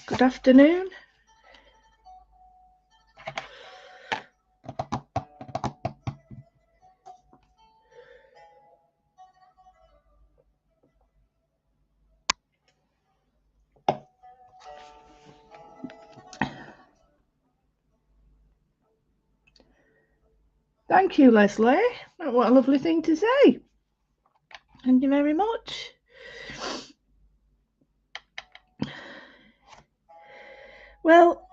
Good afternoon. Thank you, Leslie. What a lovely thing to say. Thank you very much. Well,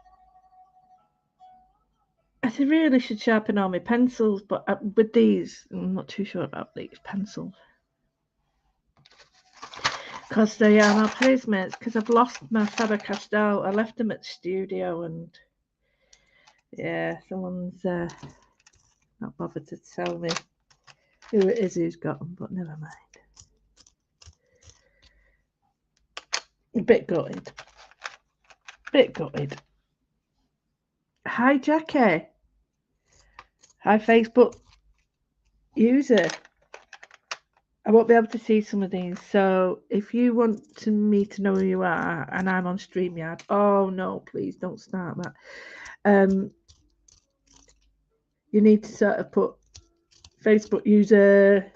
I really should sharpen all my pencils, but with these, I'm not too sure about these pencils. Because they are my placemates, because I've lost my Faber-Castell. I left them at the studio, and yeah, someone's not bothered to tell me who it is who's got them, but never mind. A bit gutted. Hi, Jackie. Hi, Facebook user. I won't be able to see some of these, so if you want me to know who you are and I'm on StreamYard, oh no, please don't start that. You need to sort of put Facebook user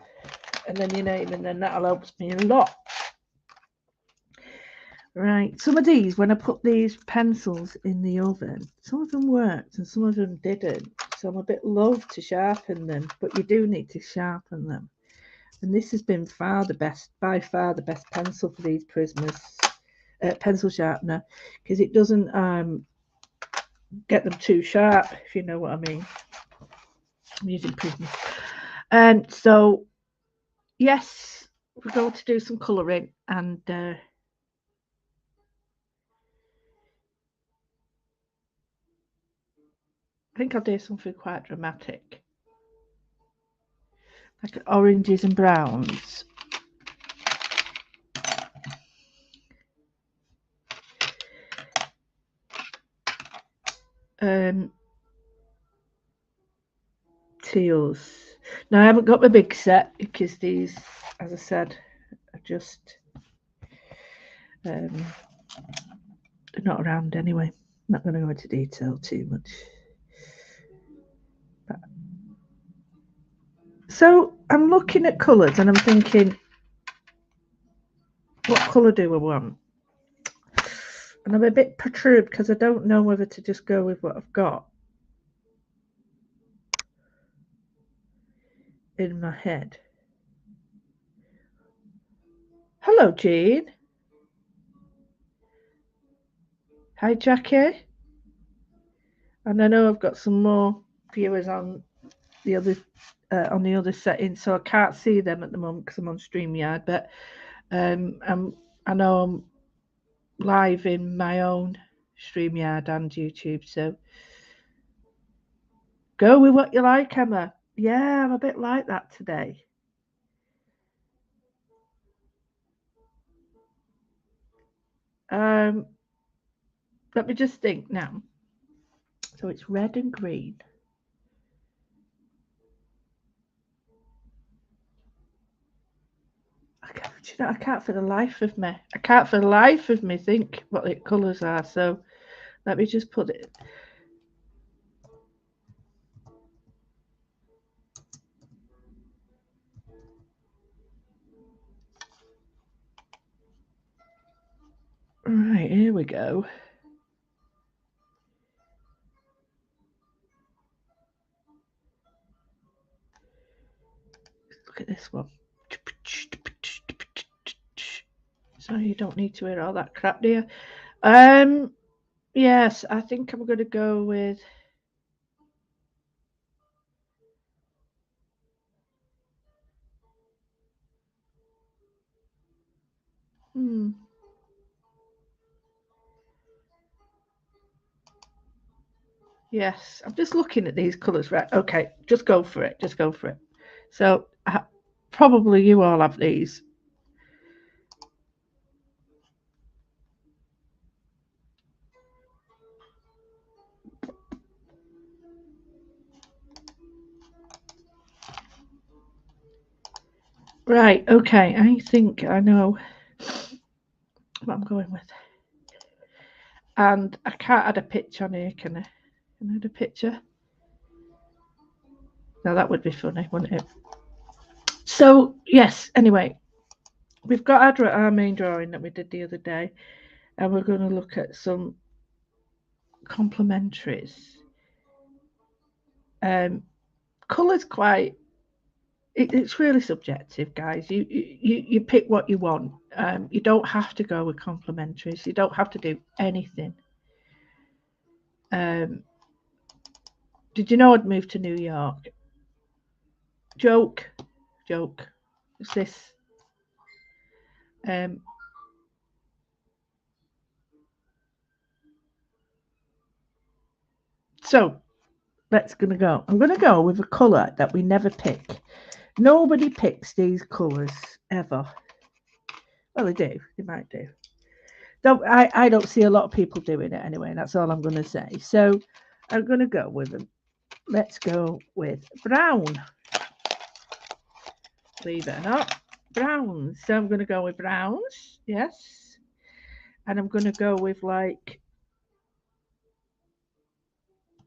and then your name, and then that'll help me a lot. Right, some of these, when I put these pencils in the oven, some of them worked and some of them didn't, so I'm a bit loath to sharpen them, but you do need to sharpen them. And this has been by far the best pencil for these Prismas, pencil sharpener, because it doesn't get them too sharp, if you know what I mean. I'm using Prismas. And so, yes, we're going to do some colouring, and I think I'll do something quite dramatic, like oranges and browns. Teals. Now I haven't got my big set because these, as I said, are just they're not around anyway. I'm not going to go into detail too much. So I'm looking at colours and I'm thinking, what colour do I want? And I'm a bit perturbed because I don't know whether to just go with what I've got in my head. Hello, Jean. Hi, Jackie. And I know I've got some more viewers on the other setting, so I can't see them at the moment because I'm on StreamYard. But I know I'm live in my own StreamYard and YouTube, so go with what you like, Emma. Yeah, I'm a bit like that today. Let me just think now. So it's red and green. I can't for the life of me. I can't for the life of me think what the colours are. So let me just put it. Right, here we go. Look at this one. So you don't need to hear all that crap, do you? Yes, I think I'm going to go with. Yes, I'm just looking at these colours. Right, okay, just go for it. Just go for it. So probably you all have these. Right, okay, I think I know what I'm going with. And I can't add a picture on here, can I? Can I add a picture? Now that would be funny, wouldn't it? So, yes, anyway, we've got our main drawing that we did the other day, and we're going to look at some complementaries. Colour's quite, it's really subjective, guys. You pick what you want. You don't have to go with complementaries. You don't have to do anything. Did you know I'd moved to New York? Joke. What's this? So let's gonna go. I'm gonna go with a colour that we never pick. Nobody picks these colours ever. Well, they do. They might do. I don't see a lot of people doing it anyway. And that's all I'm gonna say. So I'm gonna go with them. Let's go with brown. Believe it or not, browns. So I'm gonna go with browns. Yes, and I'm gonna go with like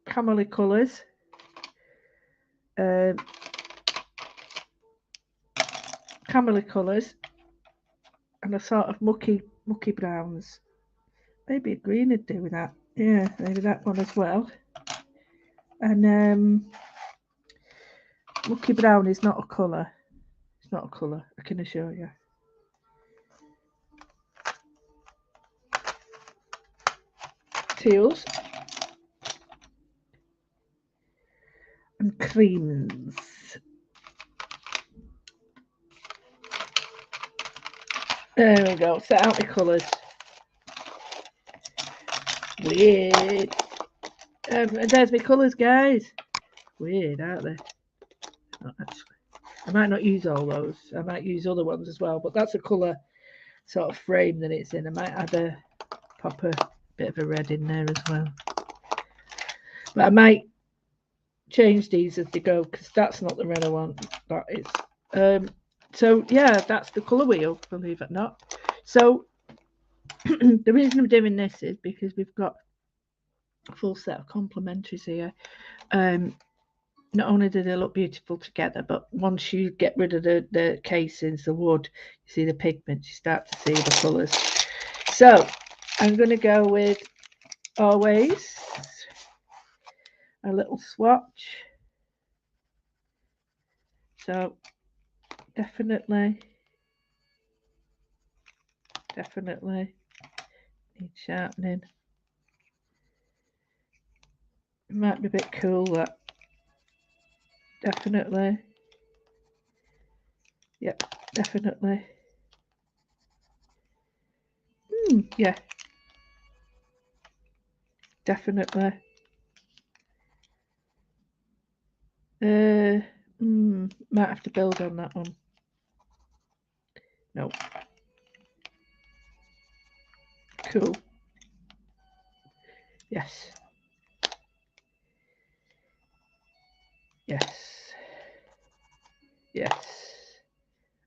camely colours. Camely colours and a sort of mucky browns. Maybe a green would do with that. Yeah, maybe that one as well. And mucky brown is not a colour. It's not a colour, I can assure you. Teals and creams. There we go. Set out the colours. Weird. And there's my colours, guys. Weird, aren't they? Not actually. I might not use all those. I might use other ones as well. But that's a colour sort of frame that it's in. I might add a proper bit of a red in there as well. But I might change these as they go because that's not the red I want. That is. So yeah, that's the colour wheel, believe it or not. So the reason I'm doing this is because we've got a full set of complementaries here. Not only do they look beautiful together, but once you get rid of the casings, the wood, you see the pigments, you start to see the colours. So I'm going to go with always a little swatch. So definitely need sharpening. It might be a bit cool, that. Definitely. Yep, definitely. Yeah. Definitely. Might have to build on that one. No. Cool. Yes. Yes. Yes.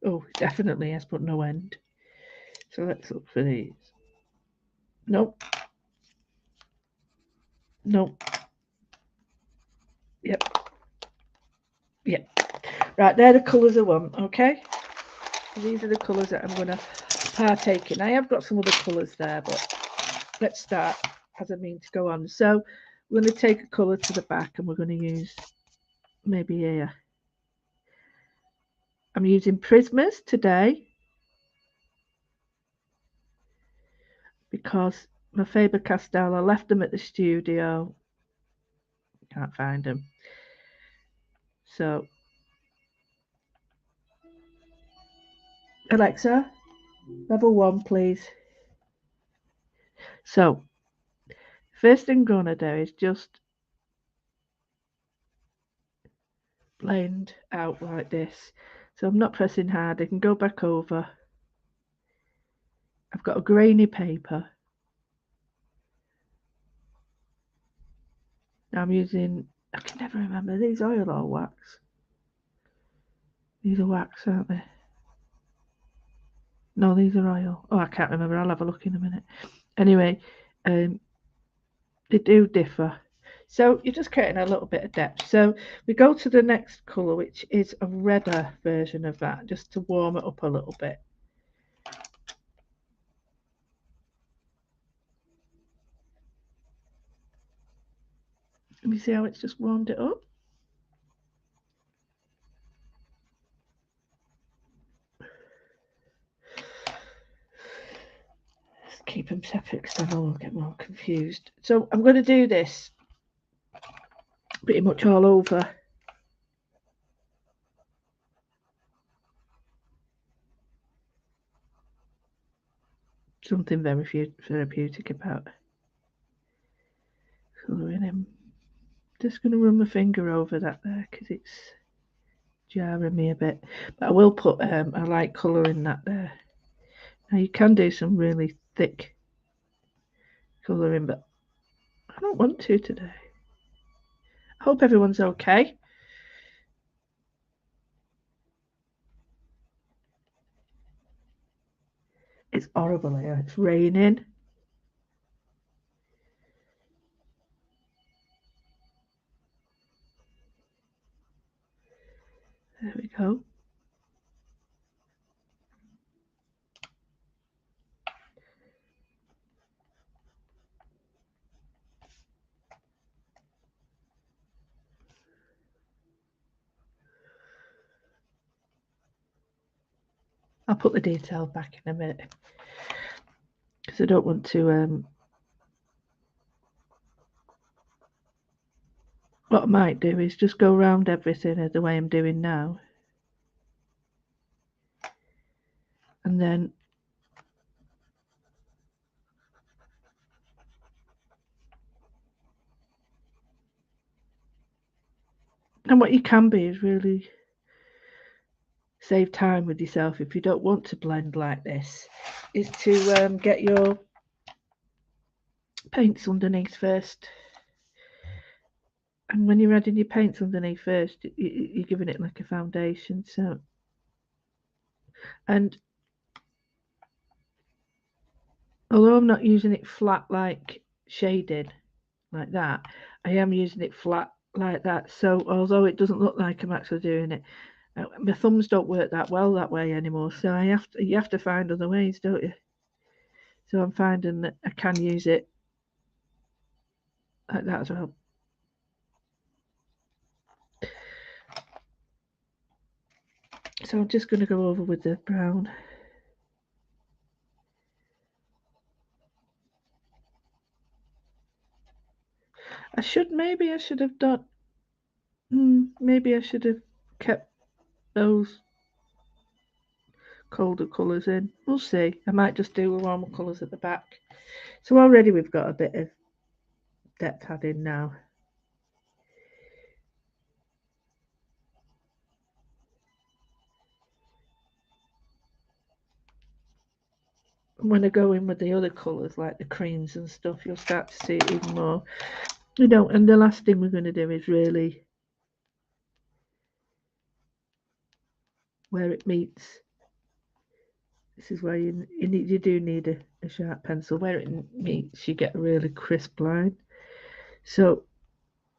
Oh, definitely yes, but no end. So let's look for these. Nope. Nope. Yep. Yep. Right, they're the colours I want, okay? These are the colours that I'm going to partake in. I have got some other colours there, but let's start as I mean to go on. So we're going to take a colour to the back and we're going to use maybe here. I'm using Prismas today because my Faber-Castell, I left them at the studio. Can't find them. So, Alexa, level 1, please. So, first thing I'm going to do is just blend out like this. So I'm not pressing hard. I can go back over. I've got a grainy paper. Now I'm using, I can never remember, these oil or wax? These are wax, aren't they? No, these are oil. Oh, I can't remember. I'll have a look in a minute. Anyway, They do differ. So you're just getting a little bit of depth. So we go to the next colour, which is a redder version of that, just to warm it up a little bit. Let me see how it's just warmed it up. Let's keep them separate because then I'll get more confused. So I'm going to do this pretty much all over. Something very therapeutic about colouring him. Just going to run my finger over that there because it's jarring me a bit. But I will put a light colour in that there. Now you can do some really thick colouring, but I don't want to today. I hope everyone's okay. It's horrible here. It's raining. There we go. I'll put the detail back in a minute because I don't want to. What I might do is just go around everything the way I'm doing now, and then what you can be is really save time with yourself if you don't want to blend like this, is to get your paints underneath first. And when you're adding your paints underneath first, you're giving it like a foundation. So, and although I'm not using it flat like shaded like that, I am using it flat like that. So although it doesn't look like I'm actually doing it, my thumbs don't work that well that way anymore. So you have to find other ways, don't you? So I'm finding that I can use it like that as well. So I'm just going to go over with the brown. Maybe I should have done, maybe I should have kept those colder colours in. We'll see. I might just do warmer colours at the back. So already we've got a bit of depth added now. When I go in with the other colours like the creams and stuff, you'll start to see it even more. And the last thing we're going to do is really where it meets. This is where you do need a sharp pencil. Where it meets, you get a really crisp line. So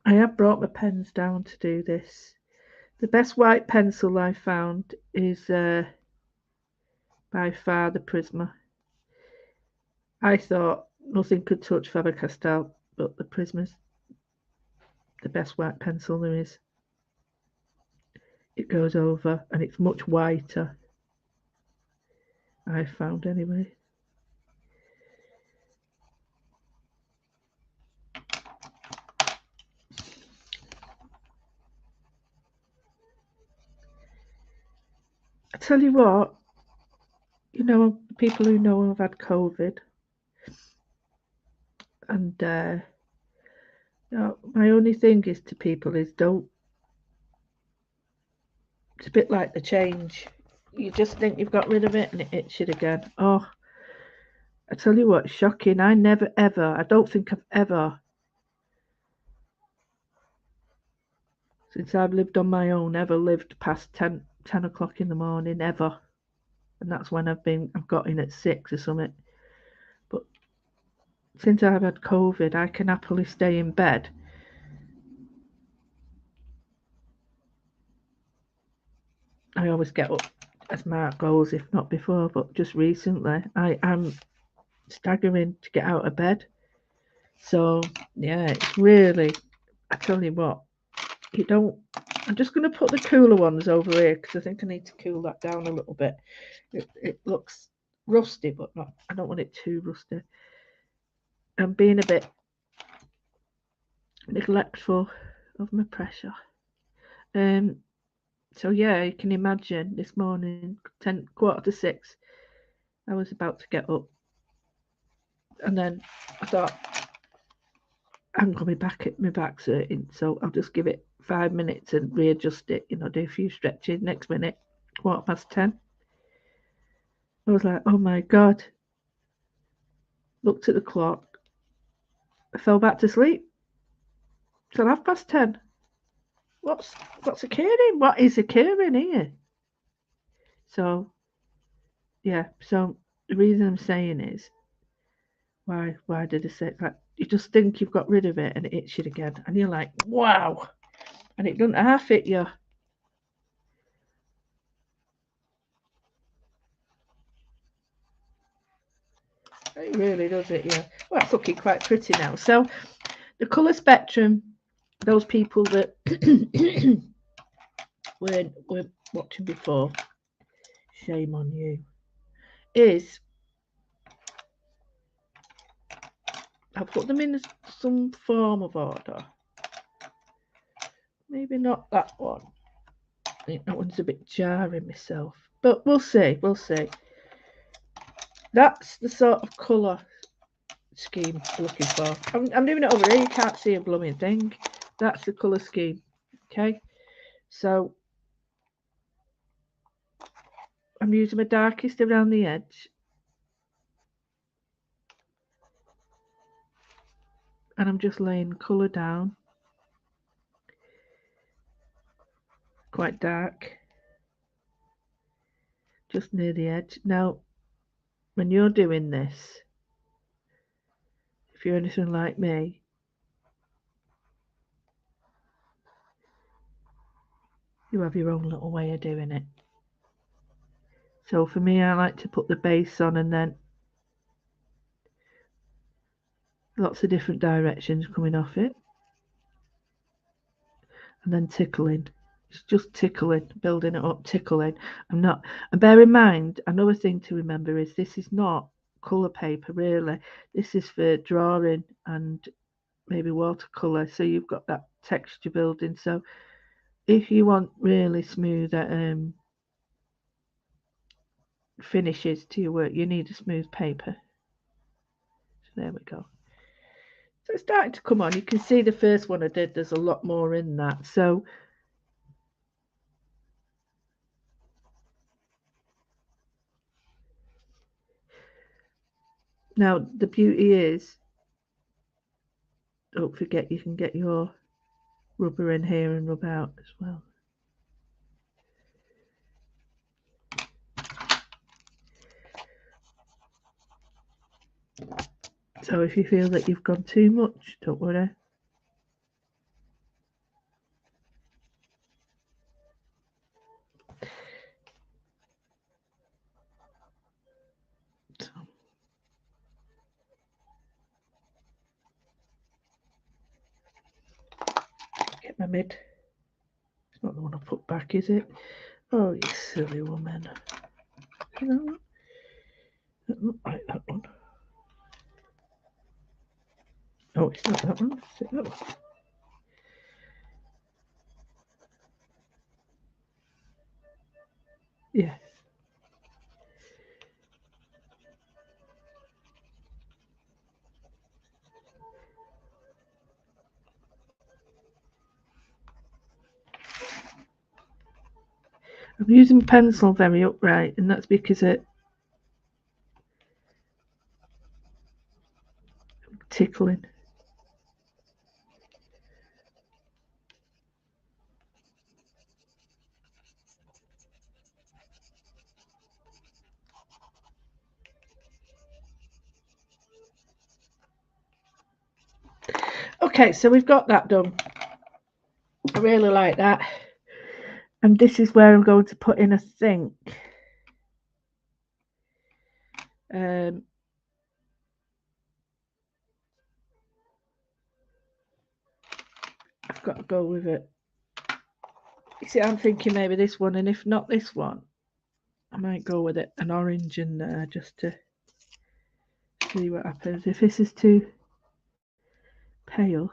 I have brought my pens down to do this. The best white pencil I found is by far the Prisma. I thought nothing could touch Faber-Castell, but the Prisma's the best white pencil there is. It goes over and it's much whiter, I found anyway. I tell you what, people who know I've had COVID, and my only thing is to people is don't. It's a bit like the change. You just think you've got rid of it and it hits you again. Oh, I tell you what, shocking. I never ever, I don't think I've ever, since I've lived on my own, ever lived past 10 o'clock in the morning, ever. And that's when I've got in at 6 or something. But since I've had COVID, I can happily stay in bed. I always get up as Mark goes, if not before, but just recently I am staggering to get out of bed. So yeah, it's really, I tell you what, you don't. I'm just going to put the cooler ones over here because I think I need to cool that down a little bit. It looks rusty, but not. I don't want it too rusty. I'm being a bit neglectful of my pressure. Um. So yeah, you can imagine this morning, 10 quarter to 6, I was about to get up, and then I thought I'm going to be back at my back's hurting, so I'll just give it 5 minutes and readjust it. Do a few stretches. Next minute, 10:15. I was like, oh my god. Looked at the clock. I fell back to sleep. It's 10:30. What's occurring? What is occurring here? So yeah. So the reason I'm saying is why did I say that? You just think you've got rid of it and it hits you again, and you're like, wow, and it doesn't half hit you. It really does it, yeah. Well, it's looking quite pretty now. So the colour spectrum, those people that weren't watching before, shame on you, is I've put them in some form of order. Maybe not that one. I think that one's a bit jarring myself. But we'll see, we'll see. That's the sort of colour scheme I'm looking for. I'm doing it over here, you can't see a blooming thing. That's the colour scheme. Okay? So I'm using my darkest around the edge. And I'm just laying colour down. Quite dark. Just near the edge. Now, when you're doing this, if you're anything like me, you have your own little way of doing it. So for me, I like to put the base on and then lots of different directions coming off it, and then tickling. It's just tickling, building it up, tickling. I'm not. And bear in mind, another thing to remember is this is not colour paper really. This is for drawing and maybe watercolour. So you've got that texture building. So if you want really smooth finishes to your work, you need a smooth paper. So there we go. So it's starting to come on. You can see the first one I did, there's a lot more in that. So now the beauty is, don't forget you can get your rubber in here and rub out as well. So if you feel that you've gone too much, don't worry. So, get my mid. It's not the one I put back, is it? Oh, you silly woman. You know, that look like that one. Oh, it's not that one. Is it that one? Yeah. I'm using pencil very upright, and that's because it tickling. Okay, so we've got that done. I really like that. And this is where I'm going to put in, I think, I've got to go with it. You see, I'm thinking maybe this one, and if not this one, I might go with it, an orange in there just to see what happens. If this is too pale,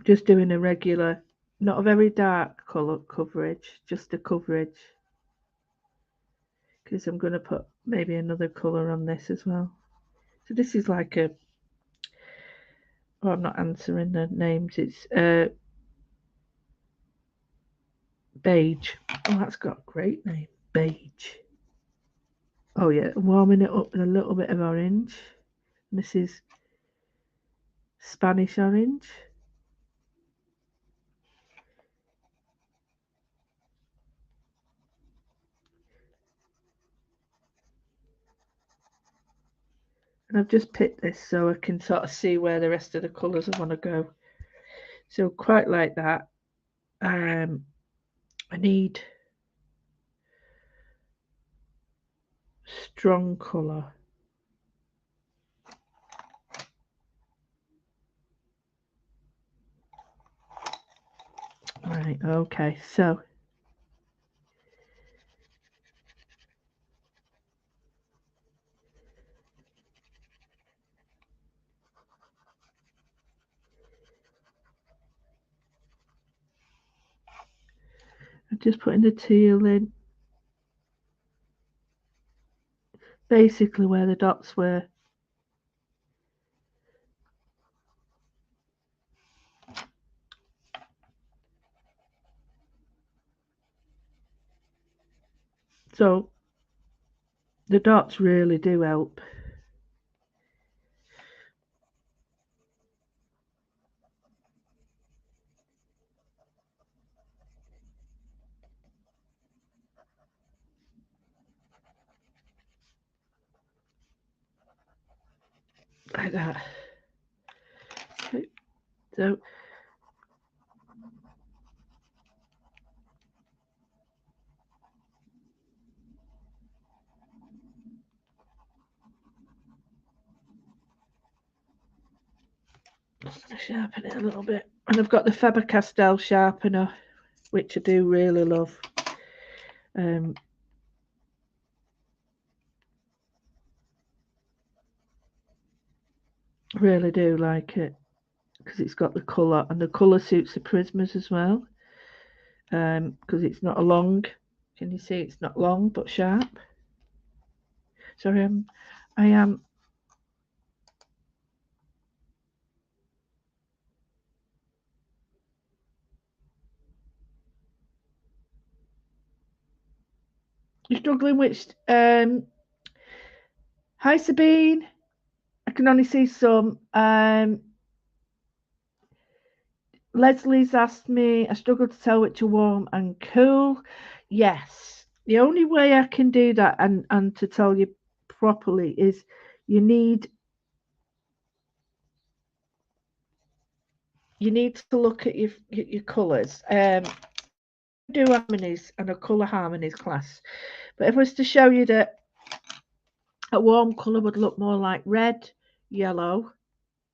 just doing a regular, not a very dark colour coverage, just a coverage. Because I'm going to put maybe another colour on this as well. So this is like a, oh, I'm not answering the names, it's beige. Oh, that's got a great name, beige. Oh yeah, warming it up with a little bit of orange. This is Spanish orange. And I've just picked this so I can sort of see where the rest of the colours I want to go. So quite like that. I need strong colour. Right, okay, so I'm just putting the teal in. Basically where the dots were. So the dots really do help. Like that. Okay, so just sharpen it a little bit. And I've got the Faber-Castell sharpener, which I do really love. Really do like it because it's got the colour, and the colour suits the prismas as well. Because it's not a long. Can you see it's not long but sharp? Sorry, I am. You're struggling with hi Sabine. I can only see some. Leslie's asked me, I struggle to tell which are warm and cool. Yes. The only way I can do that and to tell you properly is you need to look at your colours. Do harmonies and a colour harmonies class. But if I was to show you that a warm colour would look more like red, yellow,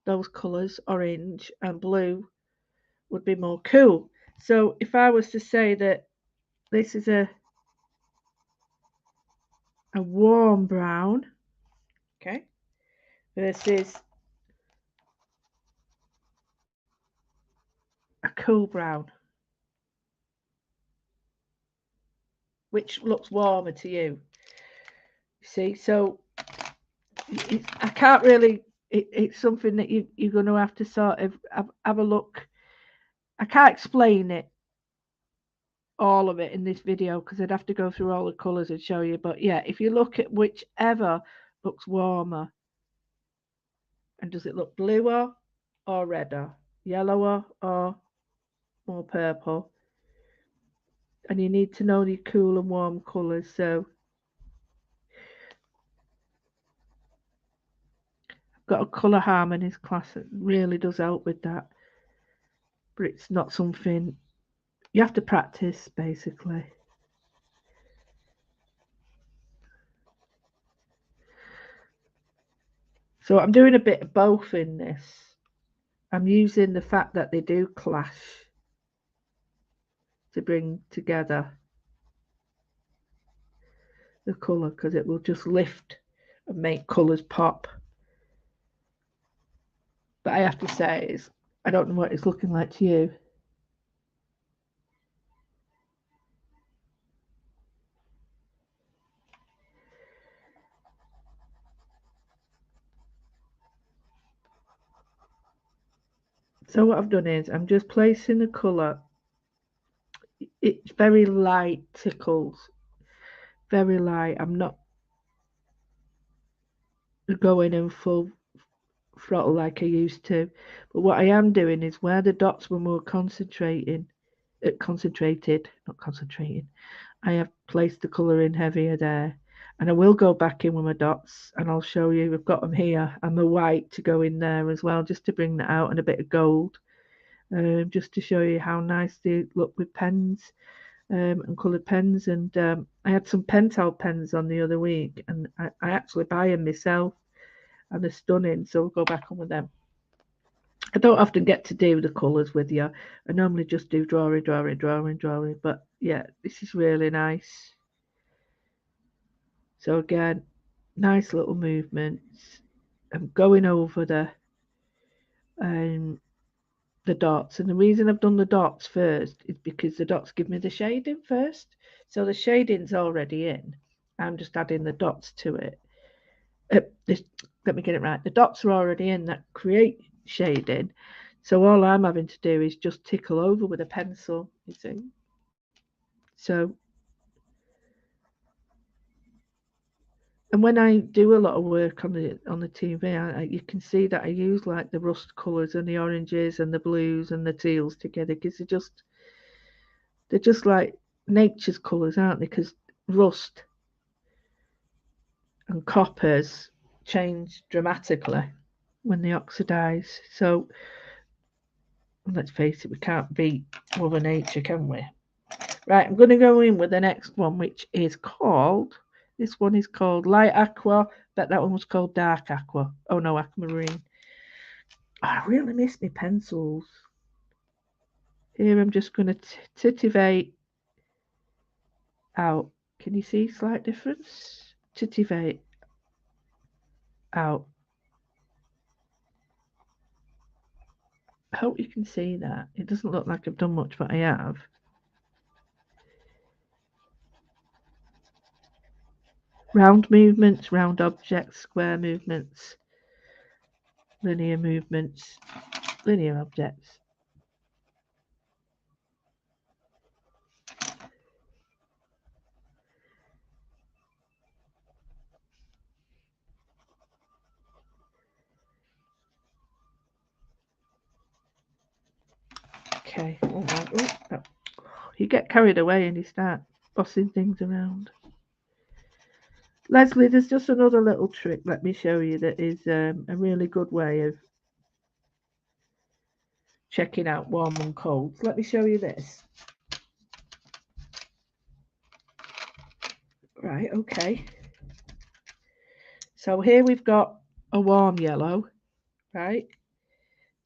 those colours, orange and blue would be more cool. So if I was to say that this is a warm brown, okay, versus a cool brown, which looks warmer to you. See, so I can't really. It's something that you're going to have to sort of have a look. I can't explain it all of it in this video because I'd have to go through all the colours and show you. But yeah, if you look at whichever looks warmer, and does it look bluer or redder, yellower or more purple? and you need to know your cool and warm colours. So I've got a colour harmonies class that really does help with that, but it's not something you have to practice basically. So I'm doing a bit of both in this. I'm using the fact that they do clash to bring together the colour, because it will just lift and make colours pop. But I have to say, I don't know what it's looking like to you. So what I've done is I'm just placing the colour. It's very light tickles, very light. I'm not going in full throttle like I used to. But what I am doing is where the dots were more concentrated, not concentrating, I have placed the colour in heavier there. And I will go back in with my dots and I'll show you. I've got them here and the white to go in there as well, just to bring that out, and a bit of gold, just to show you how nice they look with pens, and coloured pens. And I had some Pentel pens on the other week, and I actually buy them myself, and they're stunning. So we'll go back on with them. I don't often get to do the colours with you. I normally just do drawing. But yeah, this is really nice. So again, nice little movements. I'm going over the dots, and the reason I've done the dots first is because the dots give me the shading first. So the shading's already in. I'm just adding the dots to it. Let me get it right. The dots are already in that create shading. So all I'm having to do is just tickle over with a pencil, you see. So, and when I do a lot of work on the TV, you can see that I use like the rust colours and the oranges and the blues and the teals together, because they're just like nature's colours, aren't they? Because rust and coppers change dramatically when they oxidise. So let's face it, we can't beat Mother Nature, can we? Right, I'm going to go in with the next one, which is called, this one is called Light Aqua, but that one was called Dark Aqua. Oh no, Aquamarine. Oh, I really miss my pencils. Here I'm just going to titivate out. Can you see slight difference? Titivate out. I hope you can see that. It doesn't look like I've done much, but I have. Round movements, round objects, square movements, linear movements, linear objects. Okay. Oh, you get carried away and you start bossing things around. Leslie, there's just another little trick. Let me show you that is a really good way of checking out warm and cold. Let me show you this. Right, okay. So here we've got a warm yellow, right?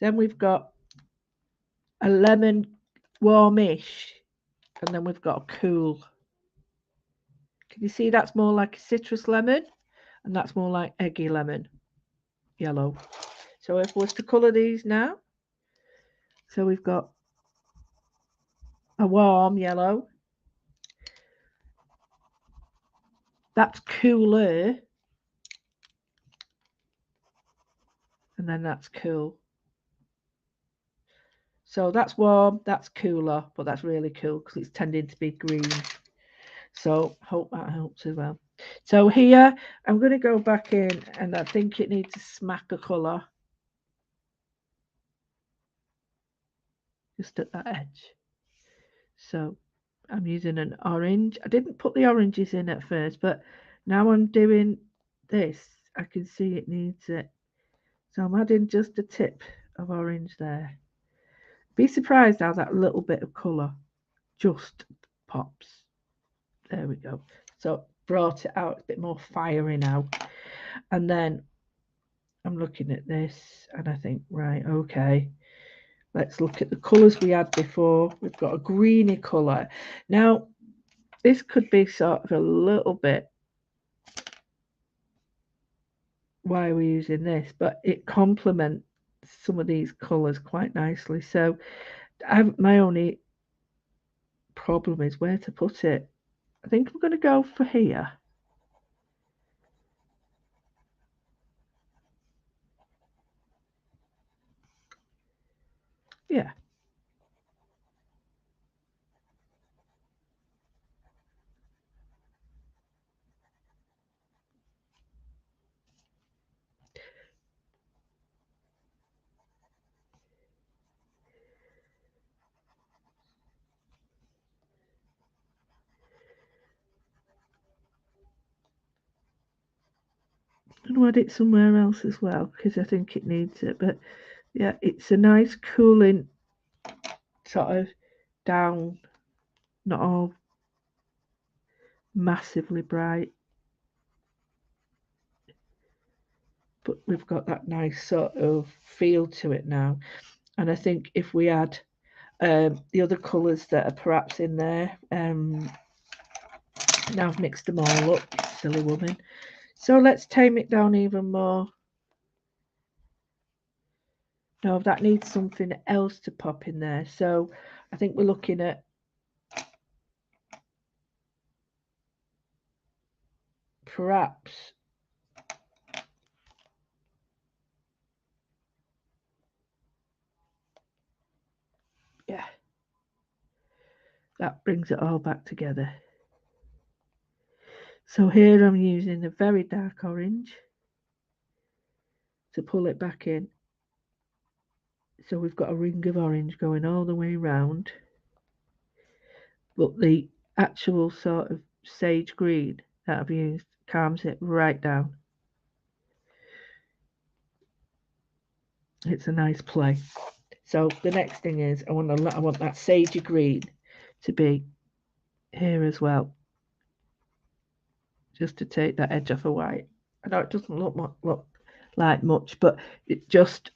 Then we've got a lemon warmish, and then we've got a cool. Can you see that's more like a citrus lemon, and that's more like eggy lemon yellow. So if we was to colour these now, so we've got a warm yellow, that's cooler, and then that's cool. So that's warm, that's cooler, but that's really cool because it's tending to be green. So hope that helps as well. So here I'm going to go back in, and I think it needs to smack a colour just at that edge. So I'm using an orange. I didn't put the oranges in at first, but now I'm doing this. I can see it needs it. So I'm adding just a tip of orange there. Be surprised how that little bit of colour just pops. There we go. So brought it out a bit more fiery now. And then I'm looking at this and I think, right, okay, let's look at the colours we had before. We've got a greeny colour. Now, this could be sort of a little bit why we're using this, but it complements some of these colours quite nicely. So my only problem is where to put it. I think I'm going to go for here. Yeah. I'm going to add it somewhere else as well because I think it needs it. But yeah, it's a nice cooling sort of down, not all massively bright, but we've got that nice sort of feel to it now. And I think if we add the other colours that are perhaps in there, now I've mixed them all up, silly woman. So let's tame it down even more. No, that needs something else to pop in there. So I think we're looking at perhaps yeah, that brings it all back together. So here I'm using a very dark orange to pull it back in. So we've got a ring of orange going all the way round. But the actual sort of sage green that I've used calms it right down. It's a nice play. So the next thing is I want that sagey green to be here as well, just to take that edge off a white. I know it doesn't look like much, but it just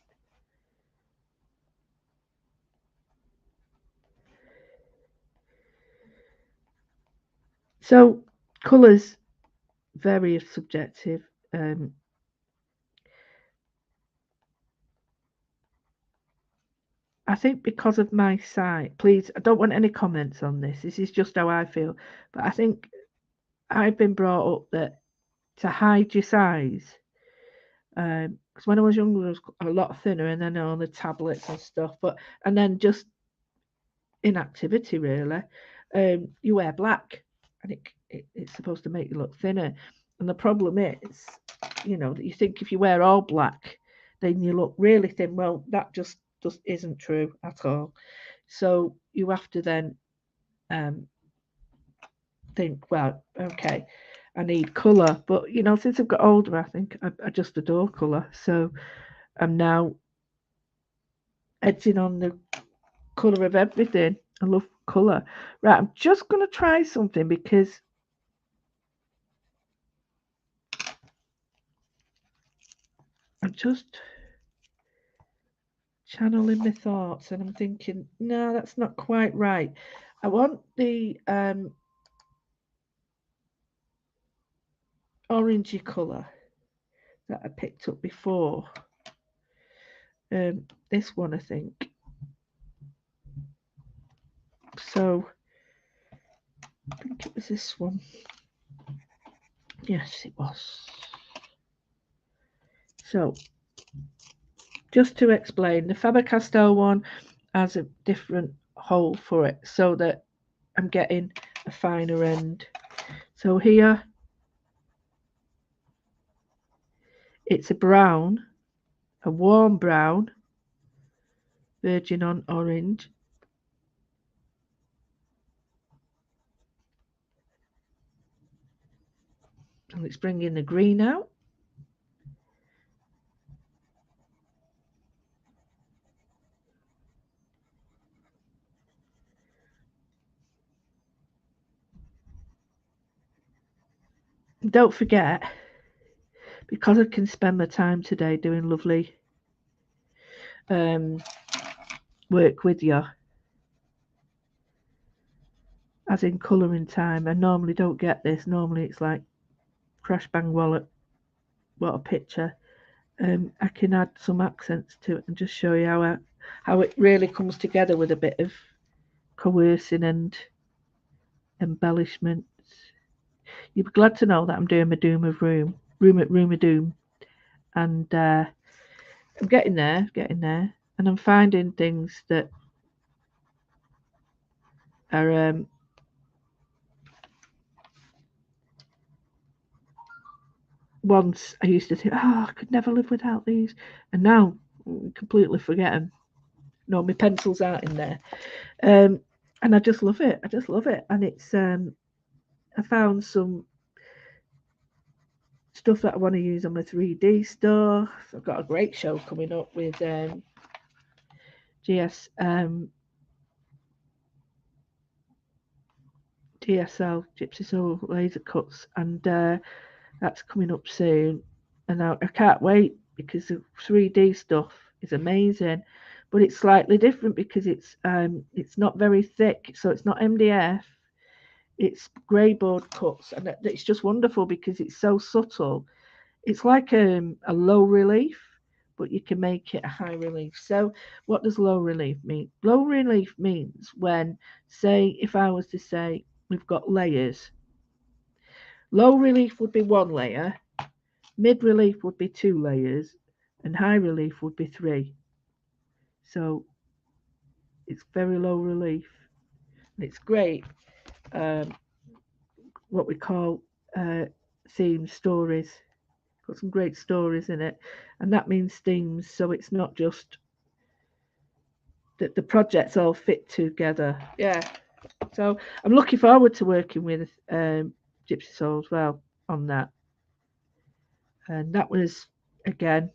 so colours very subjective. I think because of my sight, please, I don't want any comments on this. This is just how I feel. But I think I've been brought up that to hide your size, because when I was younger, I was a lot thinner, and then on the tablets and stuff. And then just inactivity really. You wear black, and it's supposed to make you look thinner. And the problem is, that you think if you wear all black, then you look really thin. Well, that just isn't true at all. So you have to then um, think, well, okay, I need colour. But since I've got older, I think I just adore colour. So I'm now edging on the colour of everything. I love colour. Right, I'm just going to try something because I'm just channeling my thoughts and I'm thinking, no, that's not quite right. I want the orangey colour that I picked up before. This one, I think. So, I think it was this one. Yes, it was. So, just to explain, the Faber-Castell one has a different hole for it so that I'm getting a finer end. So here, it's a brown, a warm brown, virgin on orange. And it's bringing the green out. Don't forget, because I can spend my time today doing lovely work with you, as in colouring time. I normally don't get this. Normally it's like crash bang wallet, what a picture. I can add some accents to it and just show you how it really comes together with a bit of coercing and embellishments. You'll be glad to know that I'm doing my doom of room of doom, and I'm getting there, and I'm finding things that are once I used to think, oh, I could never live without these, and now I completely forget them. No, my pencils aren't in there, and I just love it. And it's I found some stuff that I want to use on my 3D stuff. I've got a great show coming up with GS DSL Gypsy Soul laser cuts, and that's coming up soon. And I can't wait because the 3D stuff is amazing, but it's slightly different because it's not very thick, so it's not MDF. It's grey board cuts, and it's just wonderful because it's so subtle. It's like a low relief, but you can make it a high relief. So, what does low relief mean? Low relief means when, say, if I was to say we've got layers, low relief would be one layer, mid relief would be two layers, and high relief would be three. So, it's very low relief. It's great. Um, what we call theme stories. Got some great stories in it, and that means themes. So it's not just that the projects all fit together. Yeah. So I'm looking forward to working with Gypsy Soul as well on that. And that was again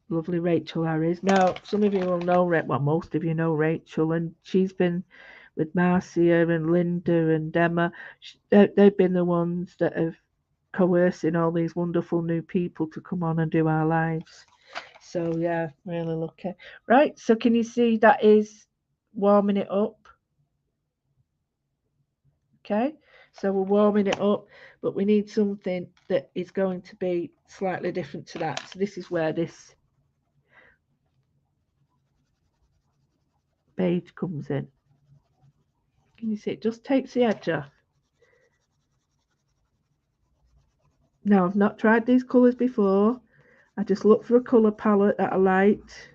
lovely Rachel Harris. Now some of you will know, well, most of you know Rachel, and she's been with Marcia and Linda and Emma. They've been the ones that have coercing all these wonderful new people to come on and do our lives. So yeah, really lucky. Right, so can you see that is warming it up? Okay, so we're warming it up, but we need something that is going to be slightly different to that. So this is where this beige comes in. Can you see it just takes the edge off? Now, I've not tried these colours before. I just looked for a colour palette that I liked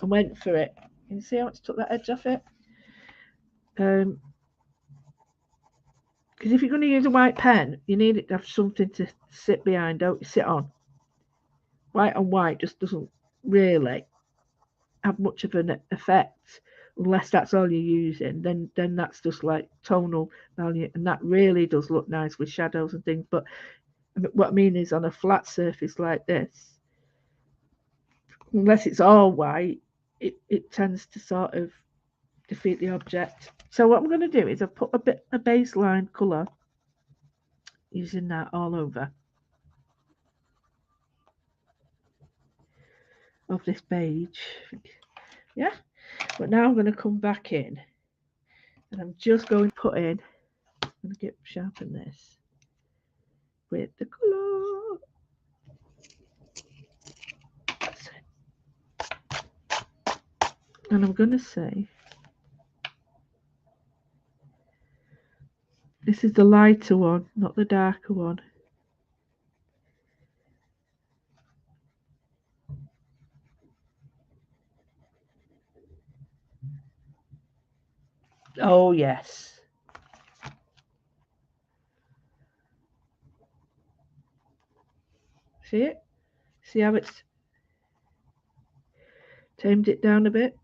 and went for it. Can you see how it's took that edge off it? Because if you're going to use a white pen, you need it to have something to sit behind, don't you? Sit on. White on white just doesn't really have much of an effect unless that's all you're using. Then that's just like tonal value, and that really does look nice with shadows and things. But what I mean is on a flat surface like this, unless it's all white, it tends to sort of defeat the object. So what I'm going to do is I've put a baseline colour using that all over of this beige. Yeah, but now I'm going to come back in and I'm just going to put in, I'm going to get sharpen this with the colour. That's it. And I'm going to say this is the lighter one, not the darker one. Oh yes. See it? See how it's tamed it down a bit?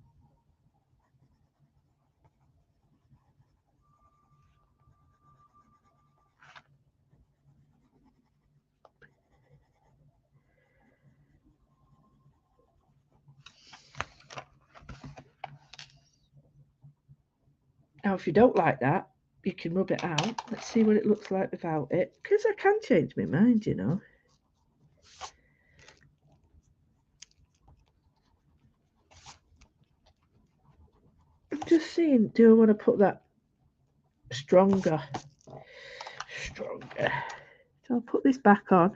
Now, if you don't like that, you can rub it out. Let's see what it looks like without it, because I can change my mind, you know. I'm just seeing, do I want to put that stronger? So I'll put this back on.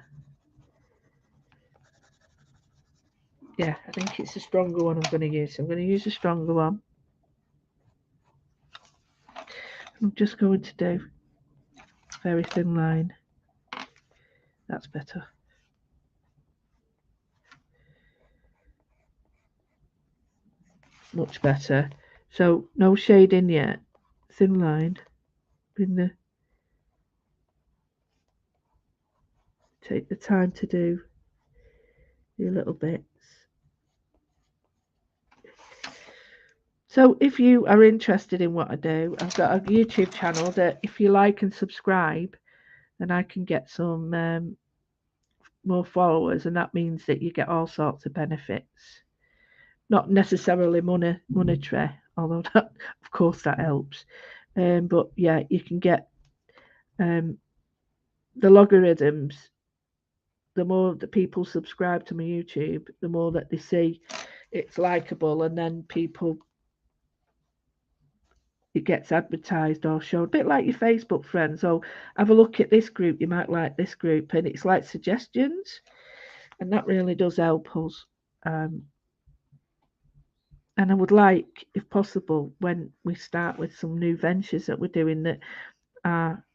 Yeah, I think it's a stronger one I'm going to use. I'm going to use a stronger one. I'm just going to do a very thin line. That's better. Much better. So no shading yet. Thin line. Take the time to do your little bits. So if you are interested in what I do, I've got a YouTube channel that if you like and subscribe, then I can get some more followers, and that means that you get all sorts of benefits. Not necessarily monetary, although that, of course that helps. But yeah, you can get the logarithms. The more that people subscribe to my YouTube, the more that they see it's likable, and then it gets advertised or shown, a bit like your Facebook friends. So have a look at this group, you might like this group, and it's like suggestions, and that really does help us. And I would like, if possible, when we start with some new ventures that we're doing, that our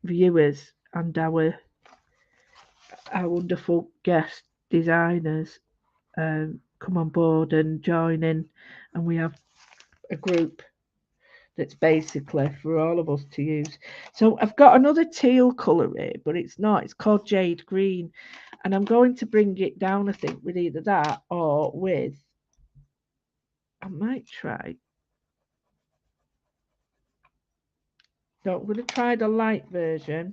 viewers and our wonderful guest designers come on board and join in, and we have a group that's basically for all of us to use. So I've got another teal colour here, but it's not. It's called Jade Green, and I'm going to bring it down, I think, with either that or with, I might try. So I'm going to try the light version.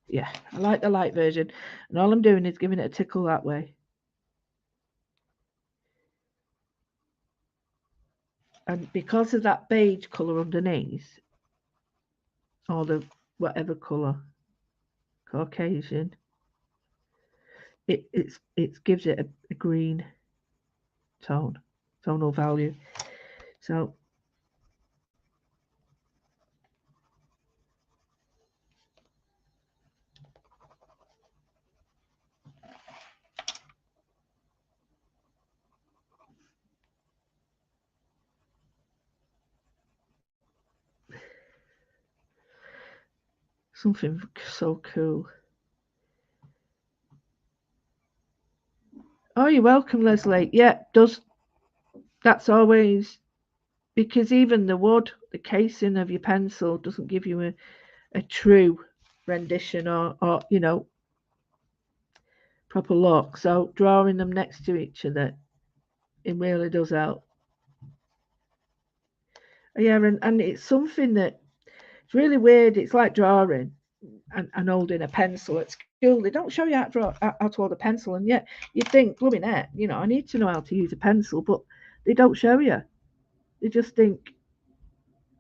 Yeah, I like the light version, and all I'm doing is giving it a tickle that way. And because of that beige colour underneath, or the whatever colour, Caucasian, it gives it a green tonal value. So something so cool. Oh, you're welcome, Leslie. Yeah, that's always, because even the wood, the casing of your pencil doesn't give you a true rendition or proper look. So drawing them next to each other, it really does help. Yeah, and it's something that it's really weird. It's like drawing and holding a pencil at school. They don't show you how to hold a pencil, and yet you think, blooming heck, I need to know how to use a pencil, but they don't show you. They just think,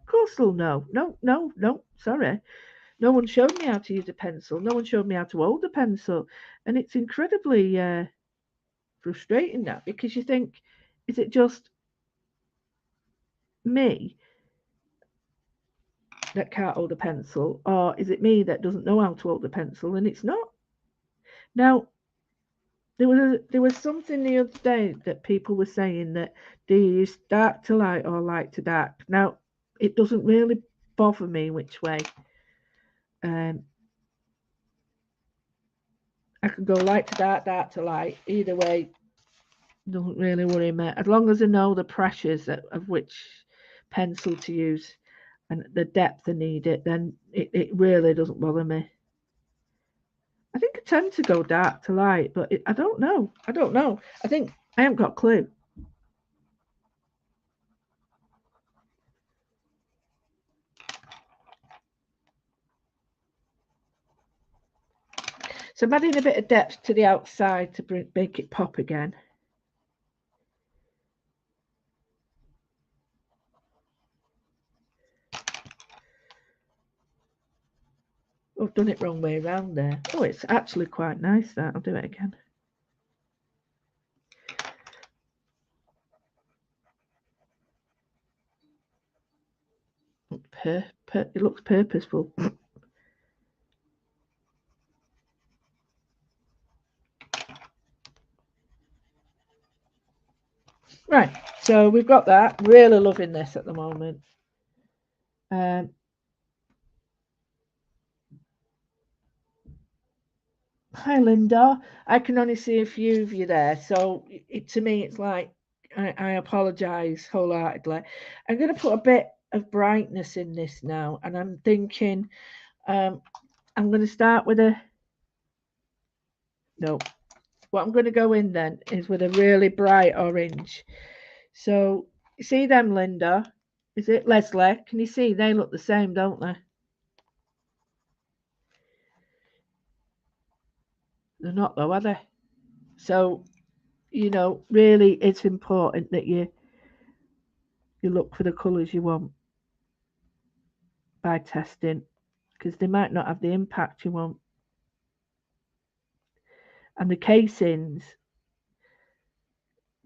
of course they'll know. No, sorry. No one showed me how to use a pencil. No one showed me how to hold a pencil. And it's incredibly frustrating, that, because you think, is it just me that can't hold a pencil, or is it me that doesn't know how to hold a pencil? And it's not. Now, there was something the other day that people were saying, that do you use dark to light or light to dark? Now, it doesn't really bother me which way. I can go light to dark, dark to light. Either way doesn't really worry me, as long as I know the pressures of which pencil to use and the depth I need it. Then it really doesn't bother me. I think I tend to go dark to light, but I don't know. I think I haven't got a clue. So I'm adding a bit of depth to the outside to make it pop again. Oh, I've done it wrong way around there. Oh, it's actually quite nice that. I'll do it again. It looks purposeful. Right, so we've got that. Really loving this at the moment. Hi, Linda. I can only see a few of you there, so to me, it's like I apologise wholeheartedly. I'm going to put a bit of brightness in this now, and I'm thinking I'm going to start with a no. What I'm going to go in then is with a really bright orange. So you see them, Linda? Is it Leslie? Can you see? They look the same, don't they? They're not though, are they? So, really it's important that you look for the colours you want by testing, because they might not have the impact you want. And the casings,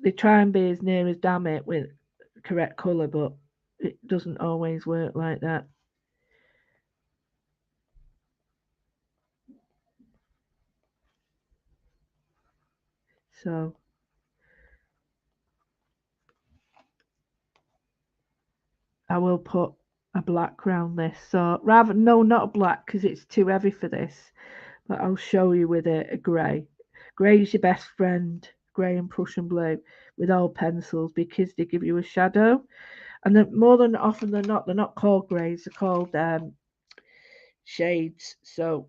they try and be as near as damn it with correct colour, but it doesn't always work like that. So I will put a black round this. So rather, no, not a black because it's too heavy for this, but I'll show you with a grey. Grey is your best friend, grey and Prussian blue with all pencils because they give you a shadow. And then more than often than not, they're not called greys, they're called shades. So,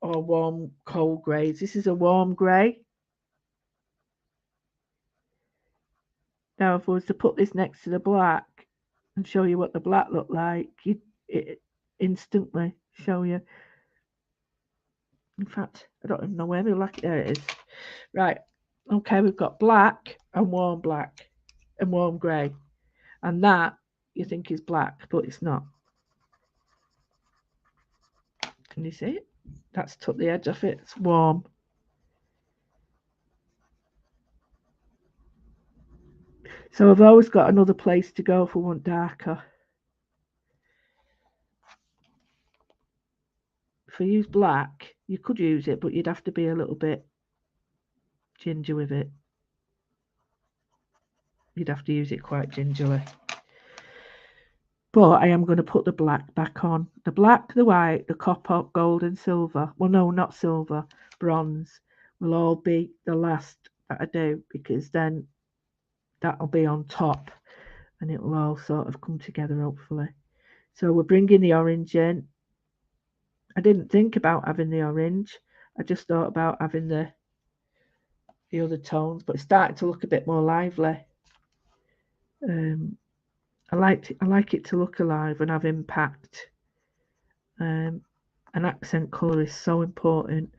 or warm, cold greys. This is a warm grey. Now, if I was to put this next to the black and show you what the black looked like, it instantly show you. In fact, I don't even know where the black, there it is. Right, okay, we've got black and warm grey. And that you think is black, but it's not. Can you see it? That's took the edge off it. It's warm. So I've always got another place to go if I want darker. If I use black, you could use it, but you'd have to be a little bit ginger with it. You'd have to use it quite gingerly. But I am going to put the black back on. The black, the white, the copper, gold and silver. Well, no, not silver. Bronze will all be the last that I do, because then that'll be on top and it will all sort of come together hopefully. So we're bringing the orange in. I didn't think about having the orange. I just thought about having the other tones, but it's starting to look a bit more lively. I like it to look alive and have impact. An accent colour is so important.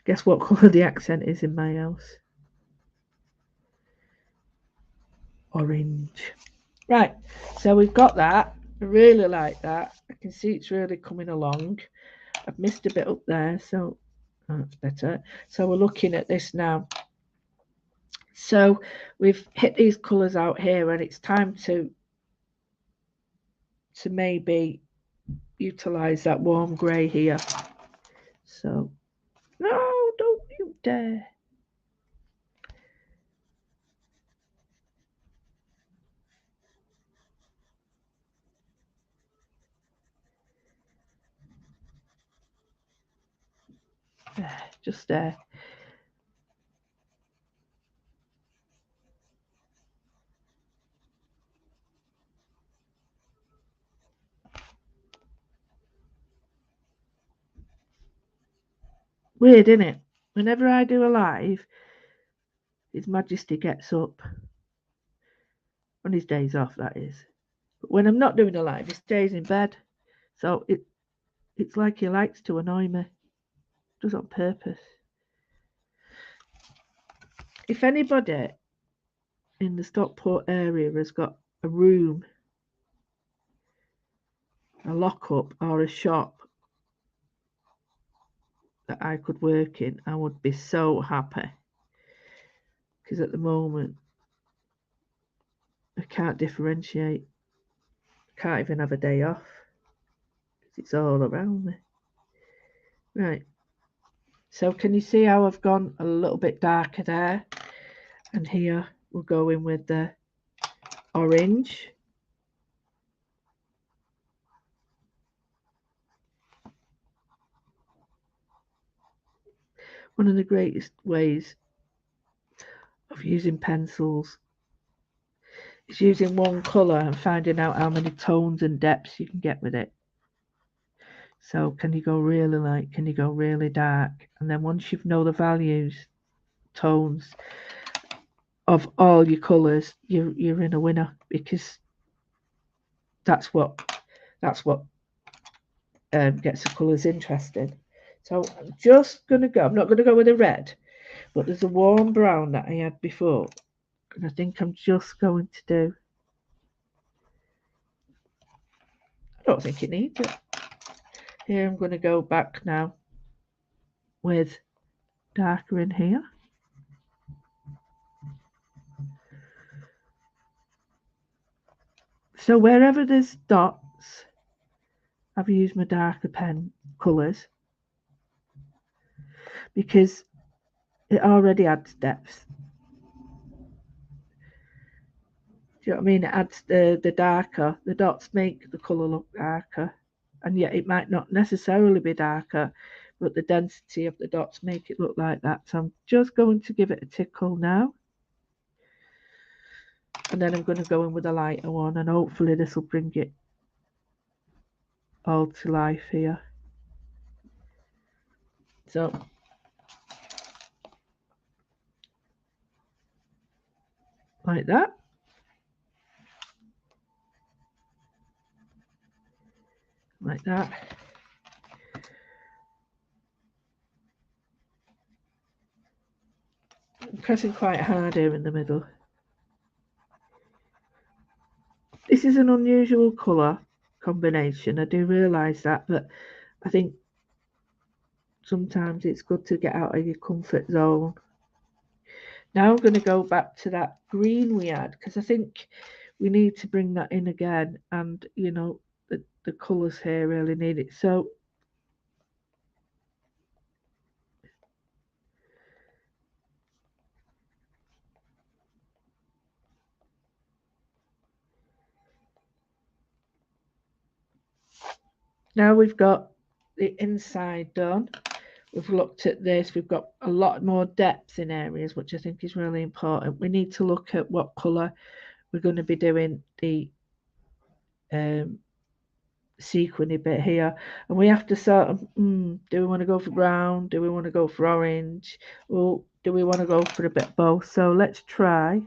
Guess what colour the accent is in my house? Orange. Right, so we've got that. I really like that. I can see it's really coming along. I've missed a bit up there, so that's better. So we're looking at this now. So we've hit these colours out here, and it's time to maybe utilise that warm grey here. So, no, don't you dare. There, just there. Weird, isn't it? Whenever I do a live, His Majesty gets up on his days off, that is. But when I'm not doing a live, he stays in bed. So it's like he likes to annoy me. Does on purpose. If anybody in the Stockport area has got a room, a lock-up or a shop that I could work in, I would be so happy. Because at the moment, I can't differentiate. I can't even have a day off. Because it's all around me. Right. So can you see how I've gone a little bit darker there? And here we'll go in with the orange. One of the greatest ways of using pencils is using one colour and finding out how many tones and depths you can get with it. So can you go really light? Can you go really dark? And then once you know the values, tones of all your colours, you're in a winner, because that's what gets the colours interesting. So I'm just gonna go. I'm not gonna go with a red, but there's a warm brown that I had before, and I think I'm just going to do. I don't think it needs it. Here I'm going to go back now with darker in here. So wherever there's dots, I've used my darker pen colours because it already adds depth. Do you know what I mean? It adds the darker, the dots make the colour look darker, and yet it might not necessarily be darker, but the density of the dots make it look like that. So I'm just going to give it a tickle now. And then I'm going to go in with a lighter one, and hopefully this will bring it all to life here. So like that. Like that. I'm pressing quite hard here in the middle. This is an unusual colour combination, I do realise that, but I think sometimes it's good to get out of your comfort zone. Now I'm going to go back to that green we had, because I think we need to bring that in again, and you know the colours here really need it. So now we've got the inside done. We've looked at this, we've got a lot more depth in areas, which I think is really important. We need to look at what colour we're going to be doing the sequiny bit here, and we have to sort of, do we want to go for brown? Do we want to go for orange? Or do we want to go for a bit of both? So let's try.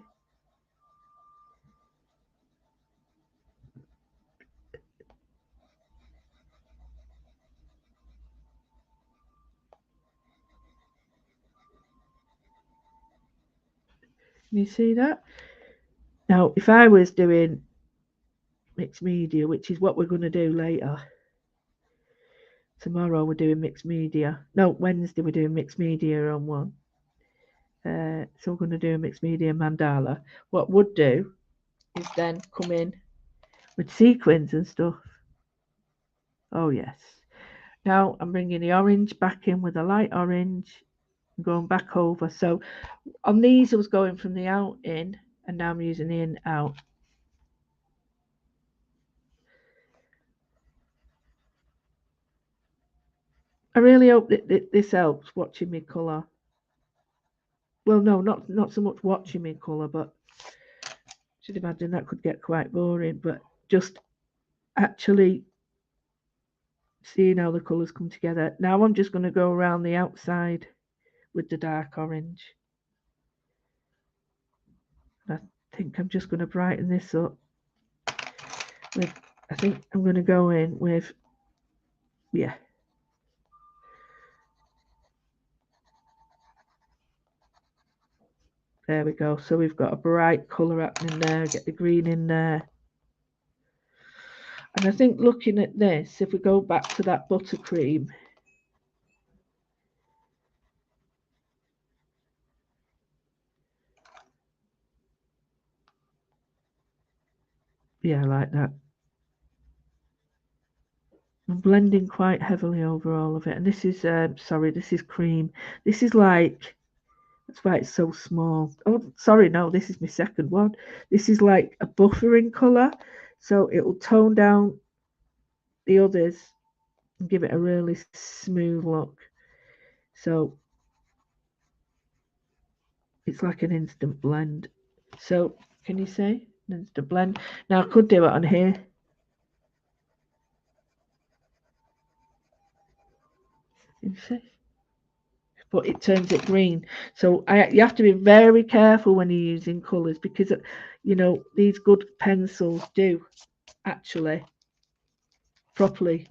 Can you see that? Now, if I was doing mixed media, which is what we're going to do later, tomorrow we're doing mixed media. No, Wednesday we're doing mixed media on one. So we're going to do a mixed media mandala. What would do is then come in with sequins and stuff. Oh yes. Now I'm bringing the orange back in with a light orange and going back over. So on these I was going from the out in, and now I'm using the in out. I really hope that this helps watching me colour. Well, no, not so much watching me colour, but I should imagine that could get quite boring, but just actually seeing how the colours come together. Now I'm just going to go around the outside with the dark orange. And I think I'm just going to brighten this up with, I think I'm going to go in with, yeah. There we go. So we've got a bright colour happening there. Get the green in there. And I think looking at this, if we go back to that buttercream, yeah, like that. I'm blending quite heavily over all of it. And this is, sorry, this is cream. This is like, that's why it's so small. Oh, sorry, no, this is my second one. This is like a buffering colour. So it will tone down the others and give it a really smooth look. So it's like an instant blend. So can you see? An instant blend. Now I could do it on here. You see? But it turns it green. So you have to be very careful when you're using colours, because you know these good pencils do actually properly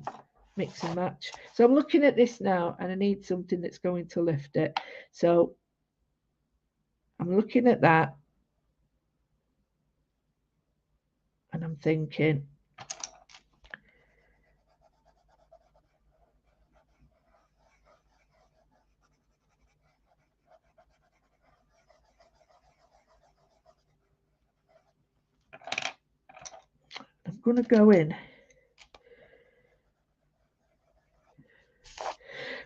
mix and match. So I'm looking at this now and I need something that's going to lift it. So I'm looking at that and I'm thinking, I'm going to go in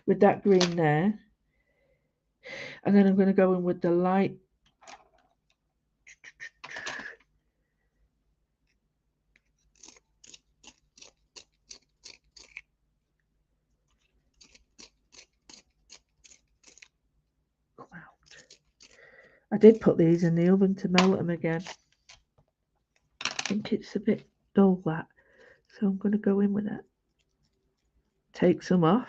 with that green there, and then I'm going to go in with the light. Come out. I did put these in the oven to melt them again. I think it's a bit dull, that, so I'm going to go in with that. Take some off,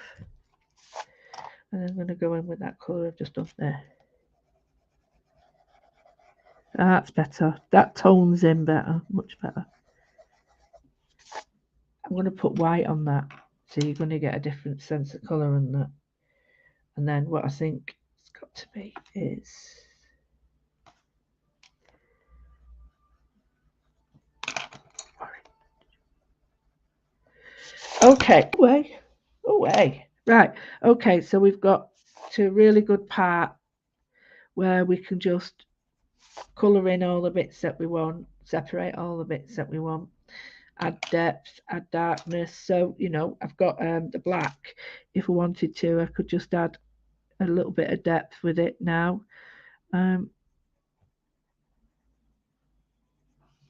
and I'm going to go in with that colour I've just done there. That's better. That tones in better, much better. I'm going to put white on that, so you're going to get a different sense of colour on that. And then what I think it's got to be is, okay, away. Right, okay, so we've got to a really good part where we can just colour in all the bits that we want, separate all the bits that we want, add depth, add darkness. So, you know, I've got the black. If I wanted to, I could just add a little bit of depth with it now. You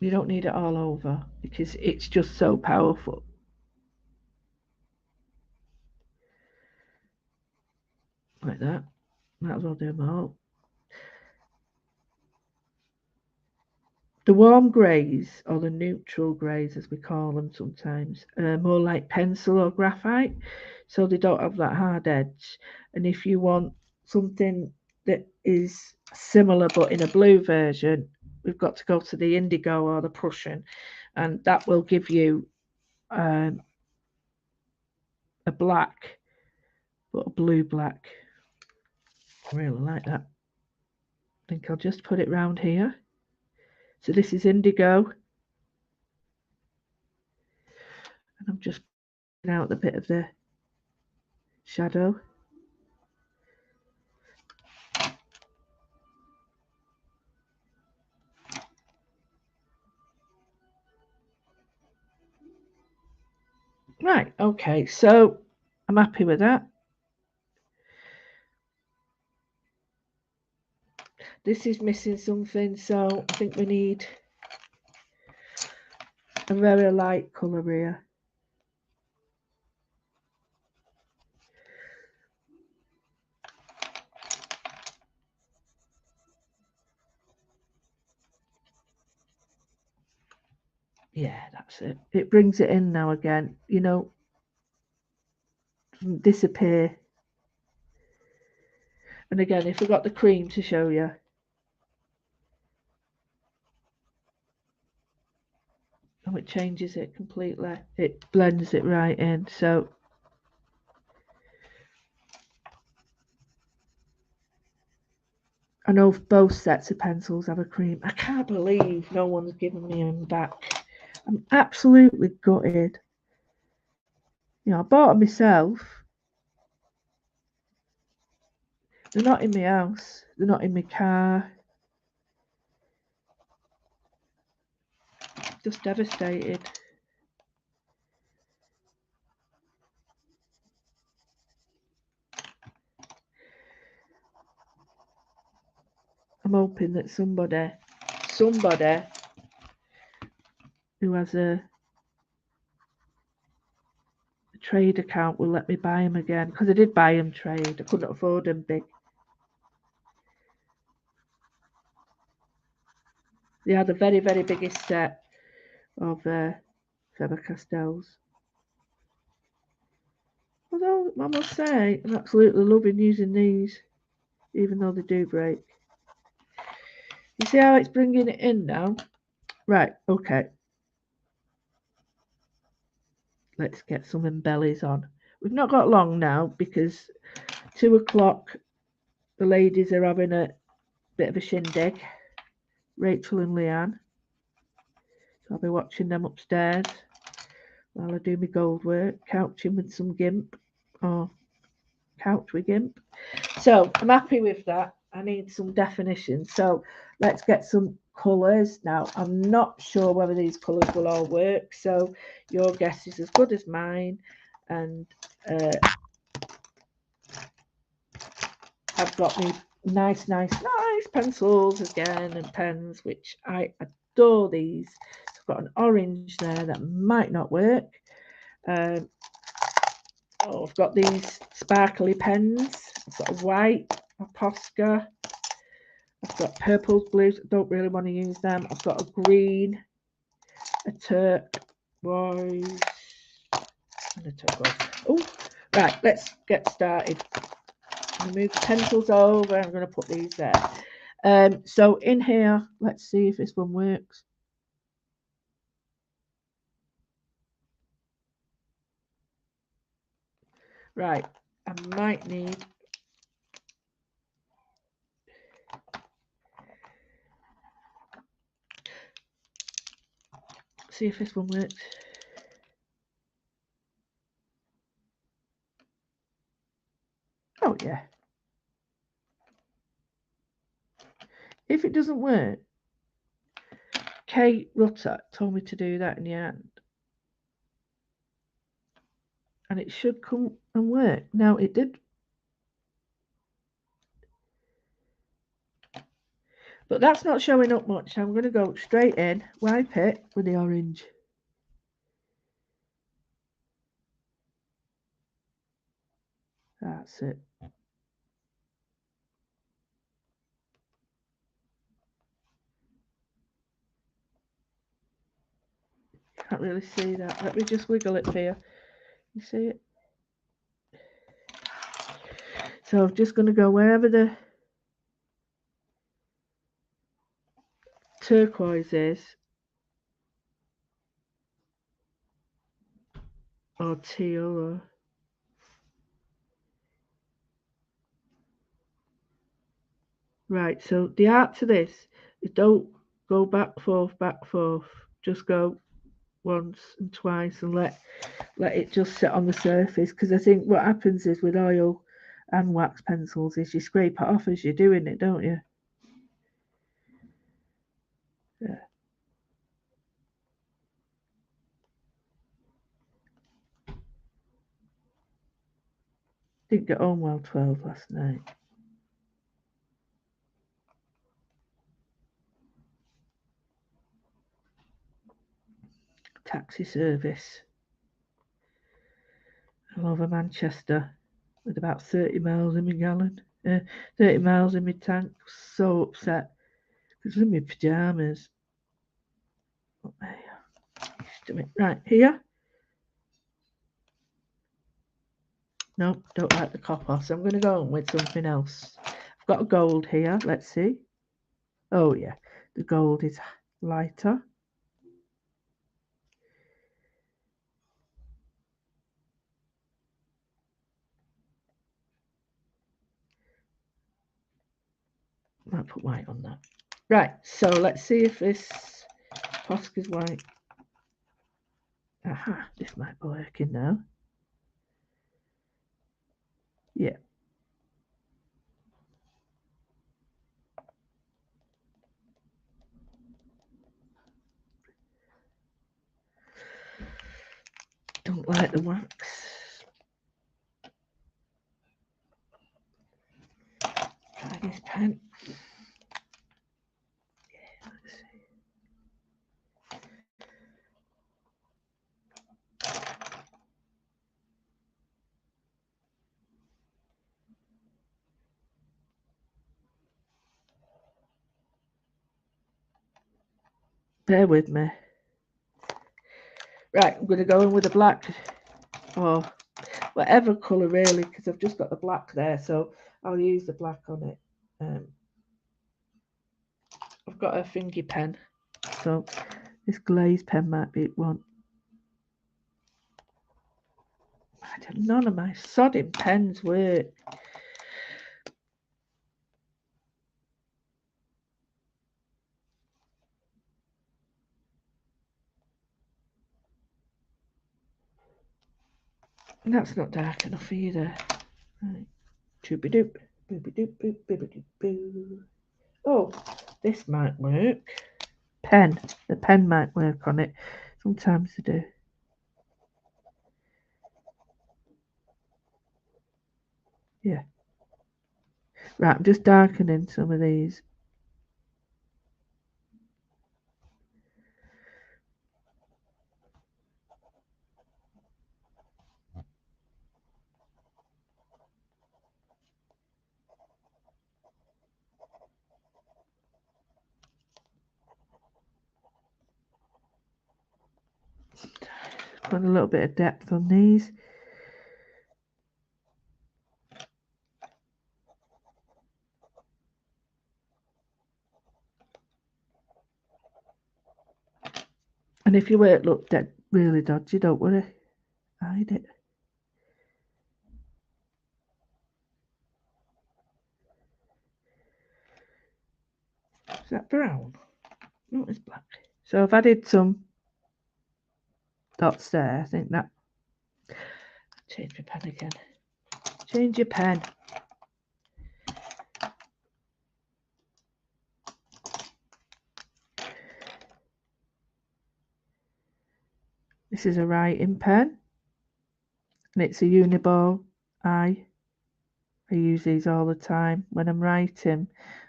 don't need it all over because it's just so powerful. Like that. Might as well do them all. The warm greys, or the neutral greys as we call them sometimes, are more like pencil or graphite, so they don't have that hard edge. And if you want something that is similar but in a blue version, we've got to go to the indigo or the Prussian, and that will give you a black, but a blue black. I really like that. I think I'll just put it round here. So this is indigo, and I'm just putting out the bit of the shadow. Right, okay, so I'm happy with that. This is missing something, so I think we need a very light colour here. Yeah, that's it. It brings it in now again, you know, doesn't disappear. And again, if I got the cream to show you, oh, it changes it completely. It blends it right in. So I know both sets of pencils have a cream. I can't believe no one's given me them back. I'm absolutely gutted. You know, I bought them myself. They're not in my house. They're not in my car. Just devastated. I'm hoping that somebody who has a trade account will let me buy them again, because I did buy them trade. I couldn't afford them big. They had the very, very biggest set of Faber-Castells. Although I must say, I'm absolutely loving using these, even though they do break. You see how it's bringing it in now? Right, okay. Let's get some embellies on. We've not got long now because 2 o'clock the ladies are having a bit of a shindig. Rachel and Leanne. So I'll be watching them upstairs while I do my gold work, couching with some gimp, or couch with gimp. So I'm happy with that. I need some definition. So let's get some colours. Now, I'm not sure whether these colours will all work, so your guess is as good as mine. And I've got me nice pencils again and pens, which I adore these. So I've got an orange there that might not work. I've got these sparkly pens. I've got a white, a Posca. I've got purples, blues. I don't really want to use them. I've got a green, a turquoise, and a turquoise. Oh, right, let's get started. I'm going to move the pencils over. I'm going to put these there. So in here, let's see if this one works. Right, I might need see if this one works. Oh yeah. If it doesn't work, Kate Rutter told me to do that in the end. And it should come and work. Now it did. But that's not showing up much. I'm going to go straight in, wipe it with the orange. That's it. Can't really see that. Let me just wiggle it for you. You see it? So I'm just going to go wherever the turquoise is, or teal, or right. So the art to this is don't go back forth. Just go once and twice and let it just sit on the surface, because I think what happens is with oil and wax pencils is you scrape it off as you're doing it, don't you? Yeah. Didn't get on well 12 last night. Taxi service all over Manchester with about 30 miles in my gallon, 30 miles in my tank. So upset because I'm in my pyjamas. Right, here. No, don't like the copper, so I'm going to go on with something else. I've got a gold here. Let's see. Oh, yeah, the gold is lighter. put white on that. Right, so let's see if this Posca's white. Aha, this might be working now. Yeah. Don't like the wax. Try this pen. Yeah, let's see. Bear with me. Right, I'm going to go in with the black or whatever colour really, because I've just got the black there, so I'll use the black on it. I've got a fingy pen, so this glaze pen might be one. None of my sodding pens work. That's not dark enough either. Right. Chooby doop, booby doop, boop, booby doop, boo. Oh, this might work. Pen. The pen might work on it. Sometimes they do. Yeah. Right, I'm just darkening some of these. Put a little bit of depth on these. And if your work look really dodgy, don't worry. Hide it. Is that brown? No, it's black. So I've added some dots there. I think that. Change my pen again. Change your pen. This is a writing pen, and it's a Uniball I use these all the time when I'm writing,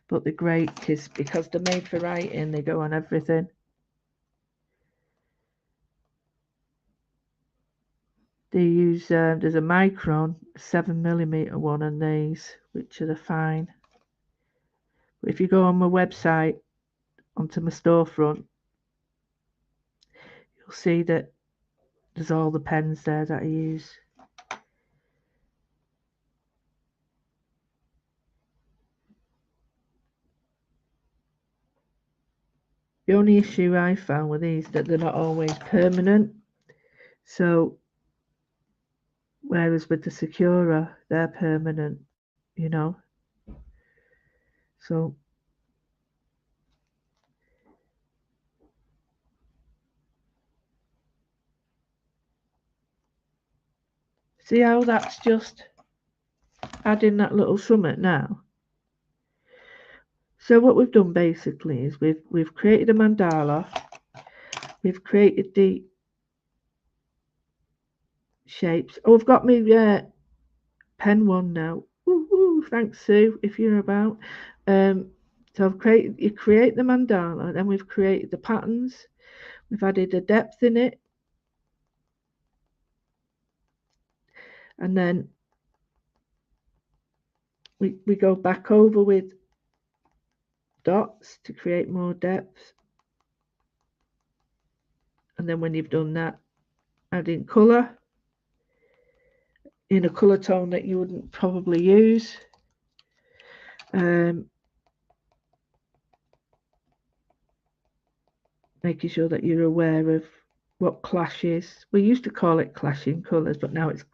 but they're great because they're made for writing. They go on everything. They use there's a Micron 7mm one on these, which are the fine. But if you go on my website onto my storefront, you'll see that there's all the pens there that I use. The only issue I found with these that they're not always permanent. So whereas with the Secura, they're permanent, you know. So see how that's just adding that little summit now. So what we've done basically is we've created a mandala, we've created the shapes. Oh, I've got me pen one now. Woo-hoo, thanks Sue, if you're about. So you create the mandala, then we've created the patterns, we've added a depth in it, and then we go back over with dots to create more depth. And then when you've done that, add in colour in a colour tone that you wouldn't probably use. Making sure that you're aware of what clashes. We used to call it clashing colours, but now it's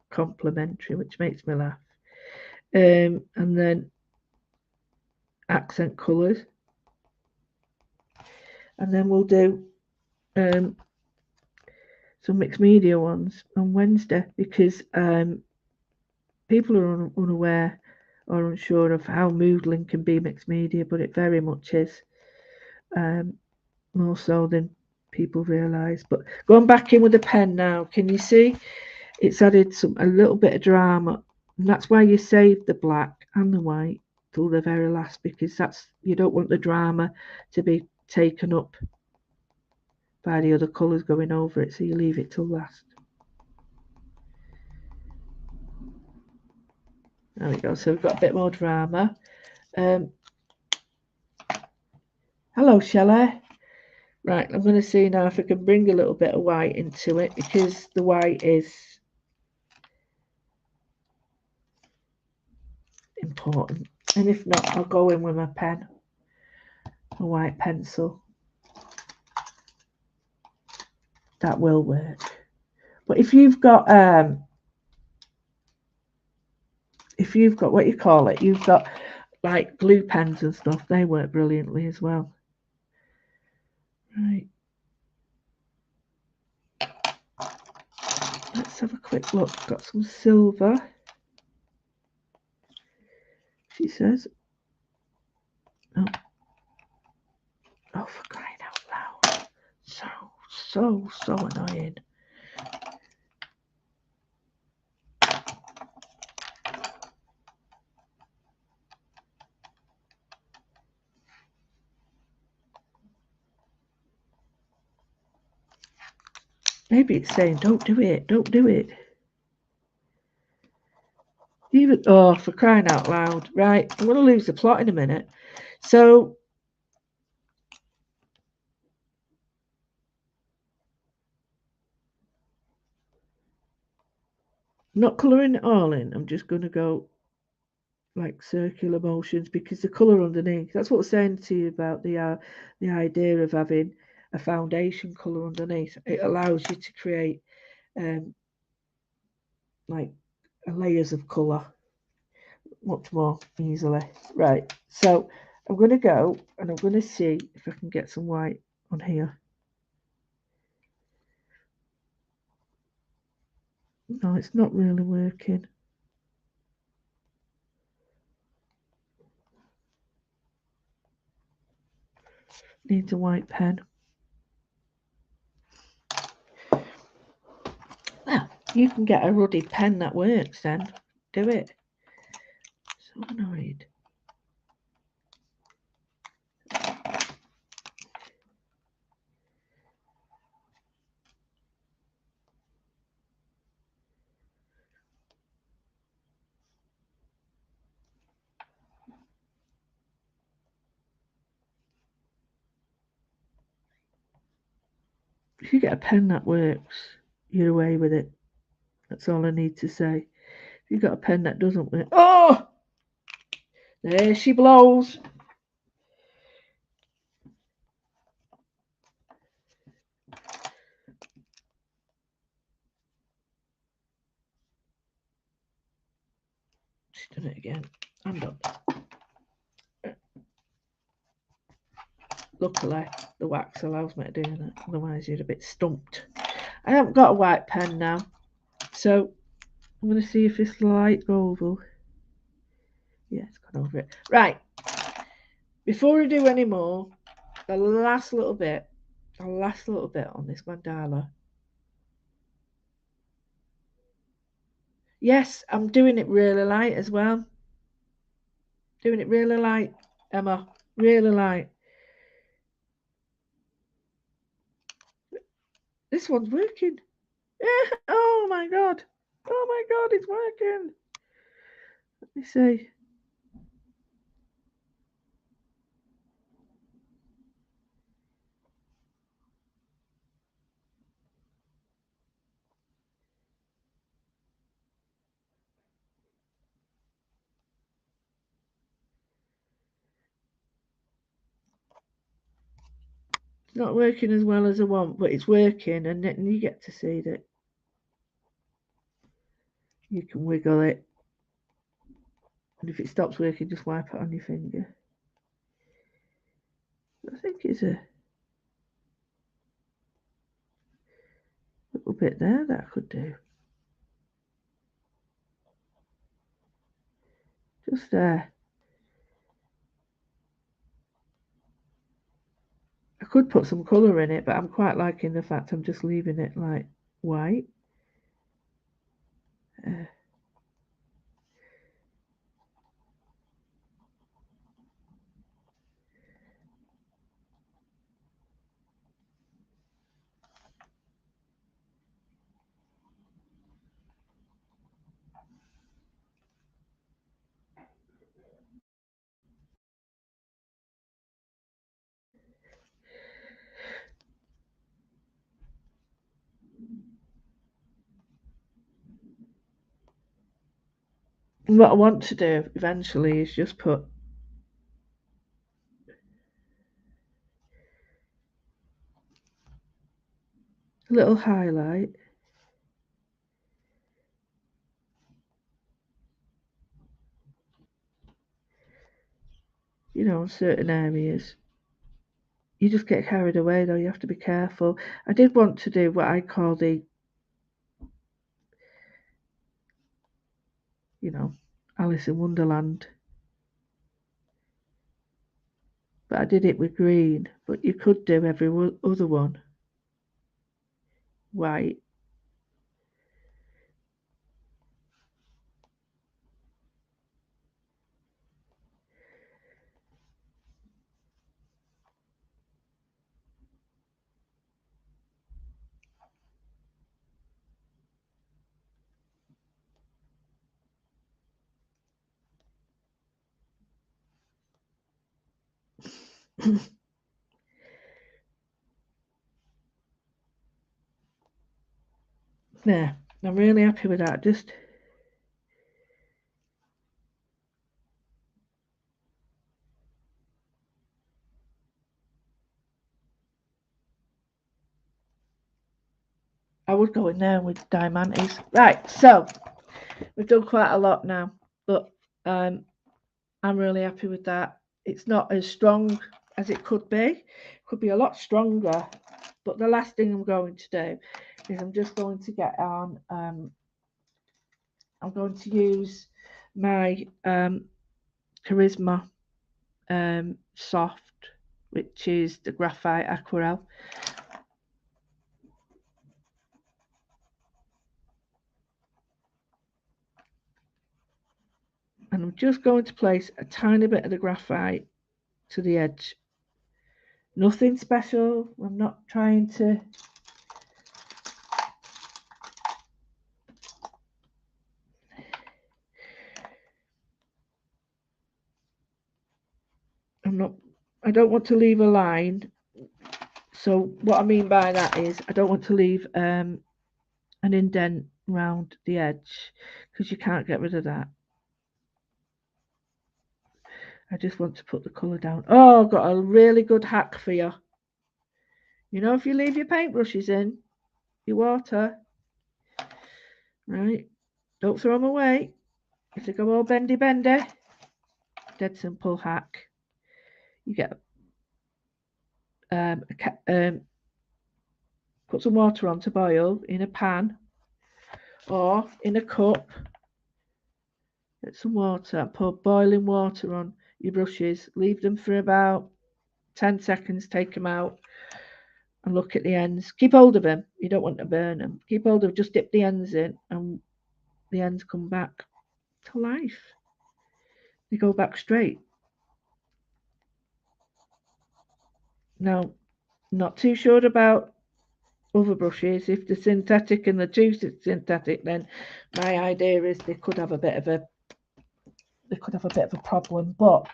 complementary, which makes me laugh. And then accent colours. And then we'll do some mixed media ones on Wednesday, because people are unaware or unsure of how moodling can be mixed media, but it very much is, more so than people realise. But going back in with the pen now, can you see it's added a little bit of drama, and that's why you save the black and the white till the very last, because you don't want the drama to be taken up by the other colours going over it, so you leave it till last. There we go, so we've got a bit more drama. Hello, Shelley. Right, I'm going to see now if I can bring a little bit of white into it, because the white is important. And if not, I'll go in with my pen, a white pencil. That will work. But if you've got what you call it, you've got like glue pens and stuff, they work brilliantly as well. Right. Let's have a quick look. Got some silver, she says. Oh, for crying out loud. So annoying. Maybe it's saying, don't do it, don't do it. Even, oh, for crying out loud. Right, I'm going to lose the plot in a minute. So, I'm not colouring it all in. I'm just going to go like circular motions, because the colour underneath, that's what I was saying to you about the idea of having a foundation colour underneath. It allows you to create like layers of colour much more easily. Right, so I'm going to go and I'm going to see if I can get some white on here. No, it's not really working. Needs a white pen. Well, you can get a ruddy pen that works then. Do it. So annoyed. If you get a pen that works, you're away with it. That's all I need to say. If you've got a pen that doesn't work, oh, there she blows. She's done it again. I'm done. Luckily, the wax allows me to do that. Otherwise, you're a bit stumped. I haven't got a white pen now, so I'm going to see if this light oval. Yeah, it's gone over it. Right. Before I do any more, the last little bit on this mandala. Yes, I'm doing it really light as well. Doing it really light, Emma. Really light. This one's working. Yeah. Oh my god. Oh my god, it's working. Let me see. It's not working as well as I want, but it's working, and then you get to see that you can wiggle it. And if it stops working, just wipe it on your finger. it's a little bit there that I could do. Just there. I could put some colour in it, but I'm quite liking the fact I'm just leaving it like white. And what I want to do eventually is just put a little highlight. You know, in certain areas. You just get carried away though, you have to be careful. I did want to do what I call the, you know, Alice in Wonderland. But I did it with green. But you could do every other one white. There, I'm really happy with that. Just I would go in there with diamantes. Right, so we've done quite a lot now, but I'm really happy with that. It's not as strong as it could be. Could be a lot stronger. But the last thing I'm going to do is I'm just going to get on. I'm going to use my Charisma Soft, which is the graphite aquarelle. And I'm just going to place a tiny bit of the graphite to the edge. Nothing special. I'm not trying to I don't want to leave a line. So what I mean by that is I don't want to leave an indent round the edge because you can't get rid of that. I just want to put the colour down. Oh, I've got a really good hack for you. You know, if you leave your paintbrushes in your water, right, don't throw them away. If they go all bendy, dead simple hack. You get put some water on to boil in a pan or in a cup. Get some water, put boiling water on your brushes, leave them for about 10 seconds, take them out and look at the ends. Keep hold of them, you don't want to burn them. Keep hold of them, just dip the ends in and the ends come back to life. They go back straight. Now, not too sure about other brushes. If they're synthetic and they're too synthetic, then my idea is they could have a bit of a problem. But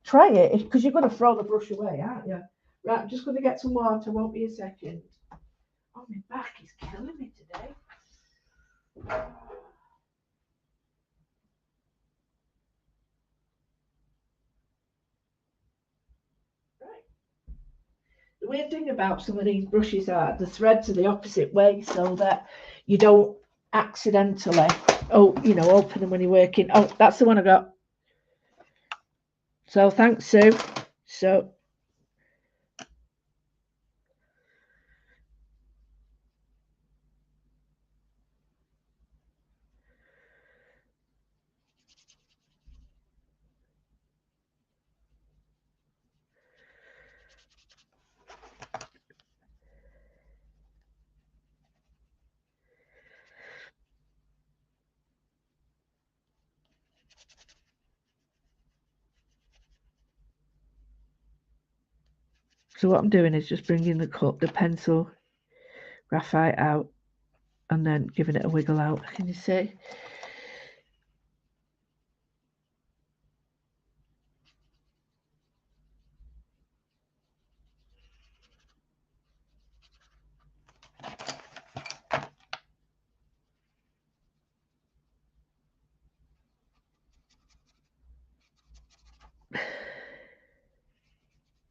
try it because you're going to throw the brush away, aren't you? Right, I'm just going to get some water. Won't be a second. Oh, my back is killing me today. Right. The weird thing about some of these brushes are the threads are the opposite way, so that you don't accidentally, open them when you're working. Oh, that's the one I got. So thanks, Sue. So So what I'm doing is just bringing the pencil graphite out and then giving it a wiggle out. Can you see?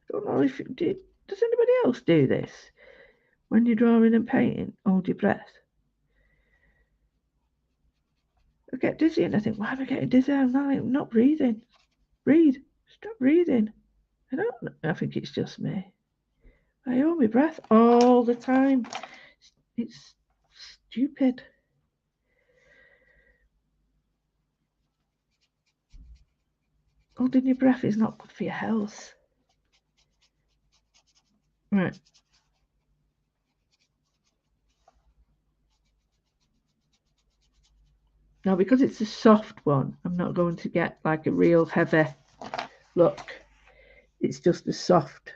I don't know if it did. Does anybody else do this? When you're drawing and painting, hold your breath. I get dizzy and I think, why am I getting dizzy? I'm not breathing. Breathe. Stop breathing. I don't know. I think it's just me. I hold my breath all the time. It's stupid. Holding your breath is not good for your health. Right. Now, because it's a soft one, I'm not going to get like a real heavy look. It's just a soft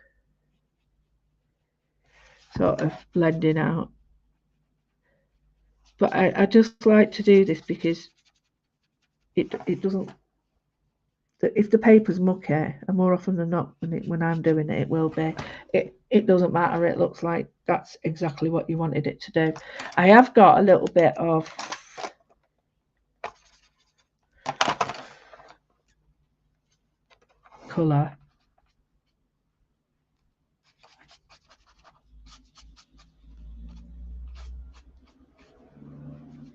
sort of blending out. But I just like to do this because it doesn't. If the paper's mucky, and more often than not, when I'm doing it, it will be. It doesn't matter. It looks like that's exactly what you wanted it to do. I have got a little bit of colour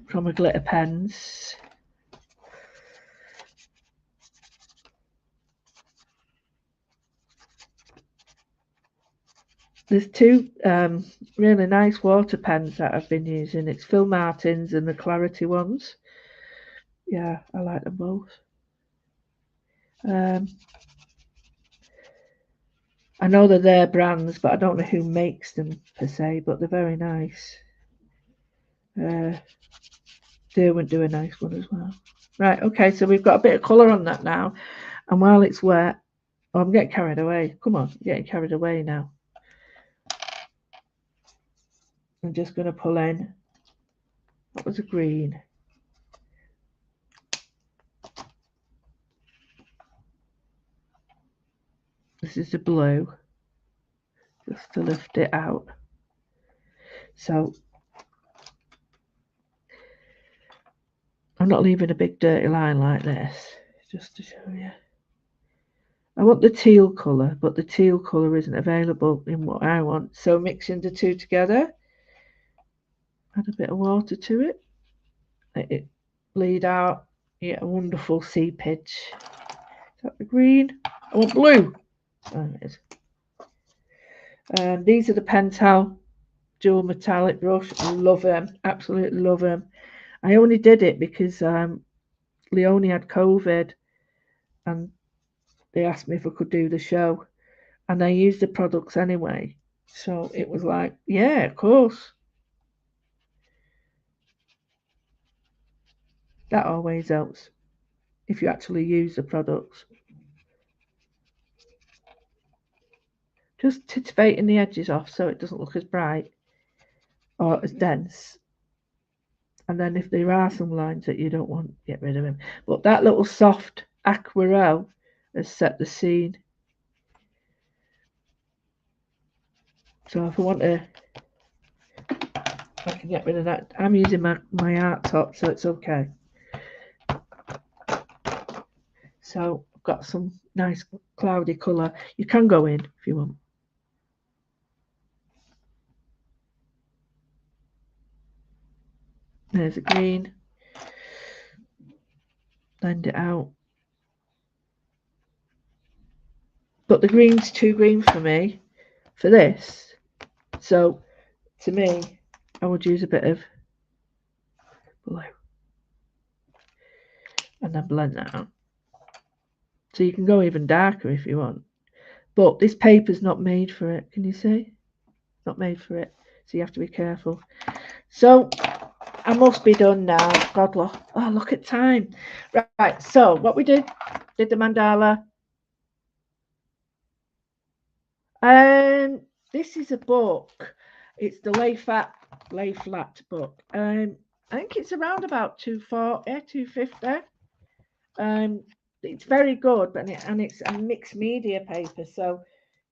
from a glitter pens. There's two really nice water pens that I've been using. It's Phil Martin's and the Clarity ones. Yeah, I like them both. I know they're their brands, but I don't know who makes them per se, but they're very nice. Derwent do a nice one as well. Right, okay, so we've got a bit of colour on that now. And while it's wet, oh, I'm getting carried away. Come on, I'm getting carried away now. I'm just going to pull in. That was a green. This is the blue. Just to lift it out. So I'm not leaving a big dirty line like this, just to show you. I want the teal colour, but the teal colour isn't available in what I want. So mixing the two together, add a bit of water to it, let it bleed out, you get a wonderful seepage. Is that the green? I want blue. There it is. These are the Pentel dual metallic brush. I love them, absolutely love them. I only did it because Leonie had COVID and they asked me if I could do the show, and I used the products anyway. So it was like, yeah, of course. That always helps if you actually use the products. Just titivating the edges off so it doesn't look as bright or as dense. And then if there are some lines that you don't want, get rid of them. But that little soft aquarelle has set the scene. So if I want to, I can get rid of that. I'm using my art top, so it's okay. So I've got some nice cloudy colour. You can go in if you want. There's a green. Blend it out. But the green's too green for me for this. So to me, I would use a bit of blue. And then blend that out. So you can go even darker if you want. But this paper's not made for it. Can you see? Not made for it. So you have to be careful. So I must be done now. God, look at time. Right, so what we did the mandala. This is a book. It's the Lay Flat book. I think it's around about 240, 250. It's very good, and it's a mixed media paper, so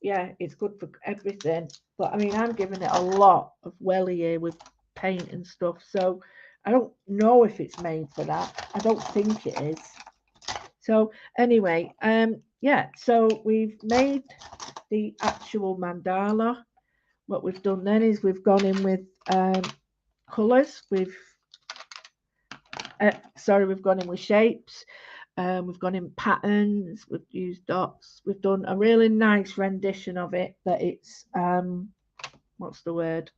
yeah, it's good for everything. But I mean, I'm giving it a lot of welly here with paint and stuff, so I don't know if it's made for that. I don't think it is. So anyway, yeah, so we've made the actual mandala. What we've done then is we've gone in with colours. We've gone in with shapes. We've gone in patterns. We've used dots. We've done a really nice rendition of it. That it's what's the word?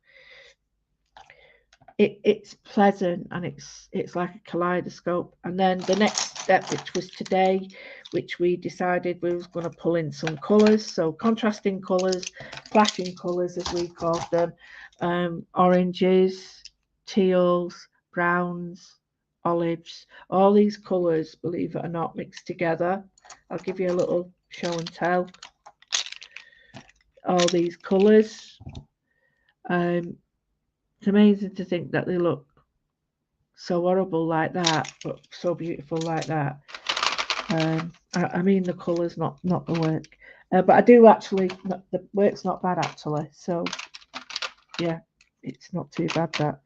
It's pleasant, and it's like a kaleidoscope. And then the next step, which was today, which we decided we was going to pull in some colours, so contrasting colours, flashing colours as we called them, oranges, teals, browns, olives, all these colours, believe it or not, mixed together. I'll give you a little show and tell. All these colours. It's amazing to think that they look so horrible like that, but so beautiful like that. I mean the colours, not the work. But I do actually, the work's not bad actually. So yeah, it's not too bad that.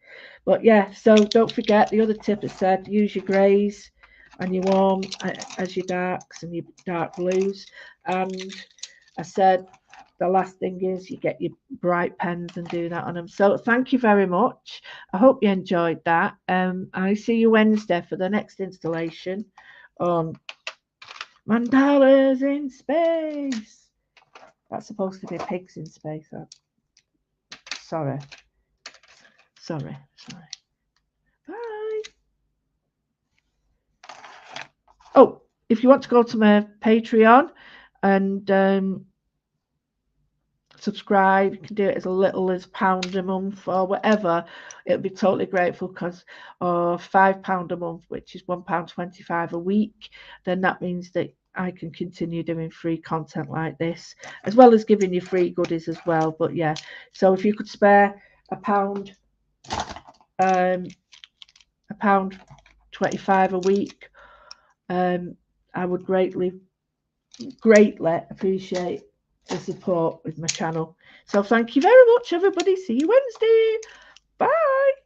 But yeah, so don't forget the other tip has said use your greys and your warm as your darks and your dark blues. And I said the last thing is you get your bright pens and do that on them. So thank you very much. I hope you enjoyed that. I see you Wednesday for the next installation on Mandalas in Space. That's supposed to be pigs in space. Sorry. Bye. Oh, if you want to go to my Patreon and subscribe, you can do it as little as £1 a month or whatever. It'll be totally grateful, because or £5 a month, which is £1.25 a week, then that means that I can continue doing free content like this, as well as giving you free goodies as well. But yeah, so if you could spare £1, £1.25 a week, I would greatly appreciate the support with my channel. So thank you very much, everybody. See you Wednesday. Bye.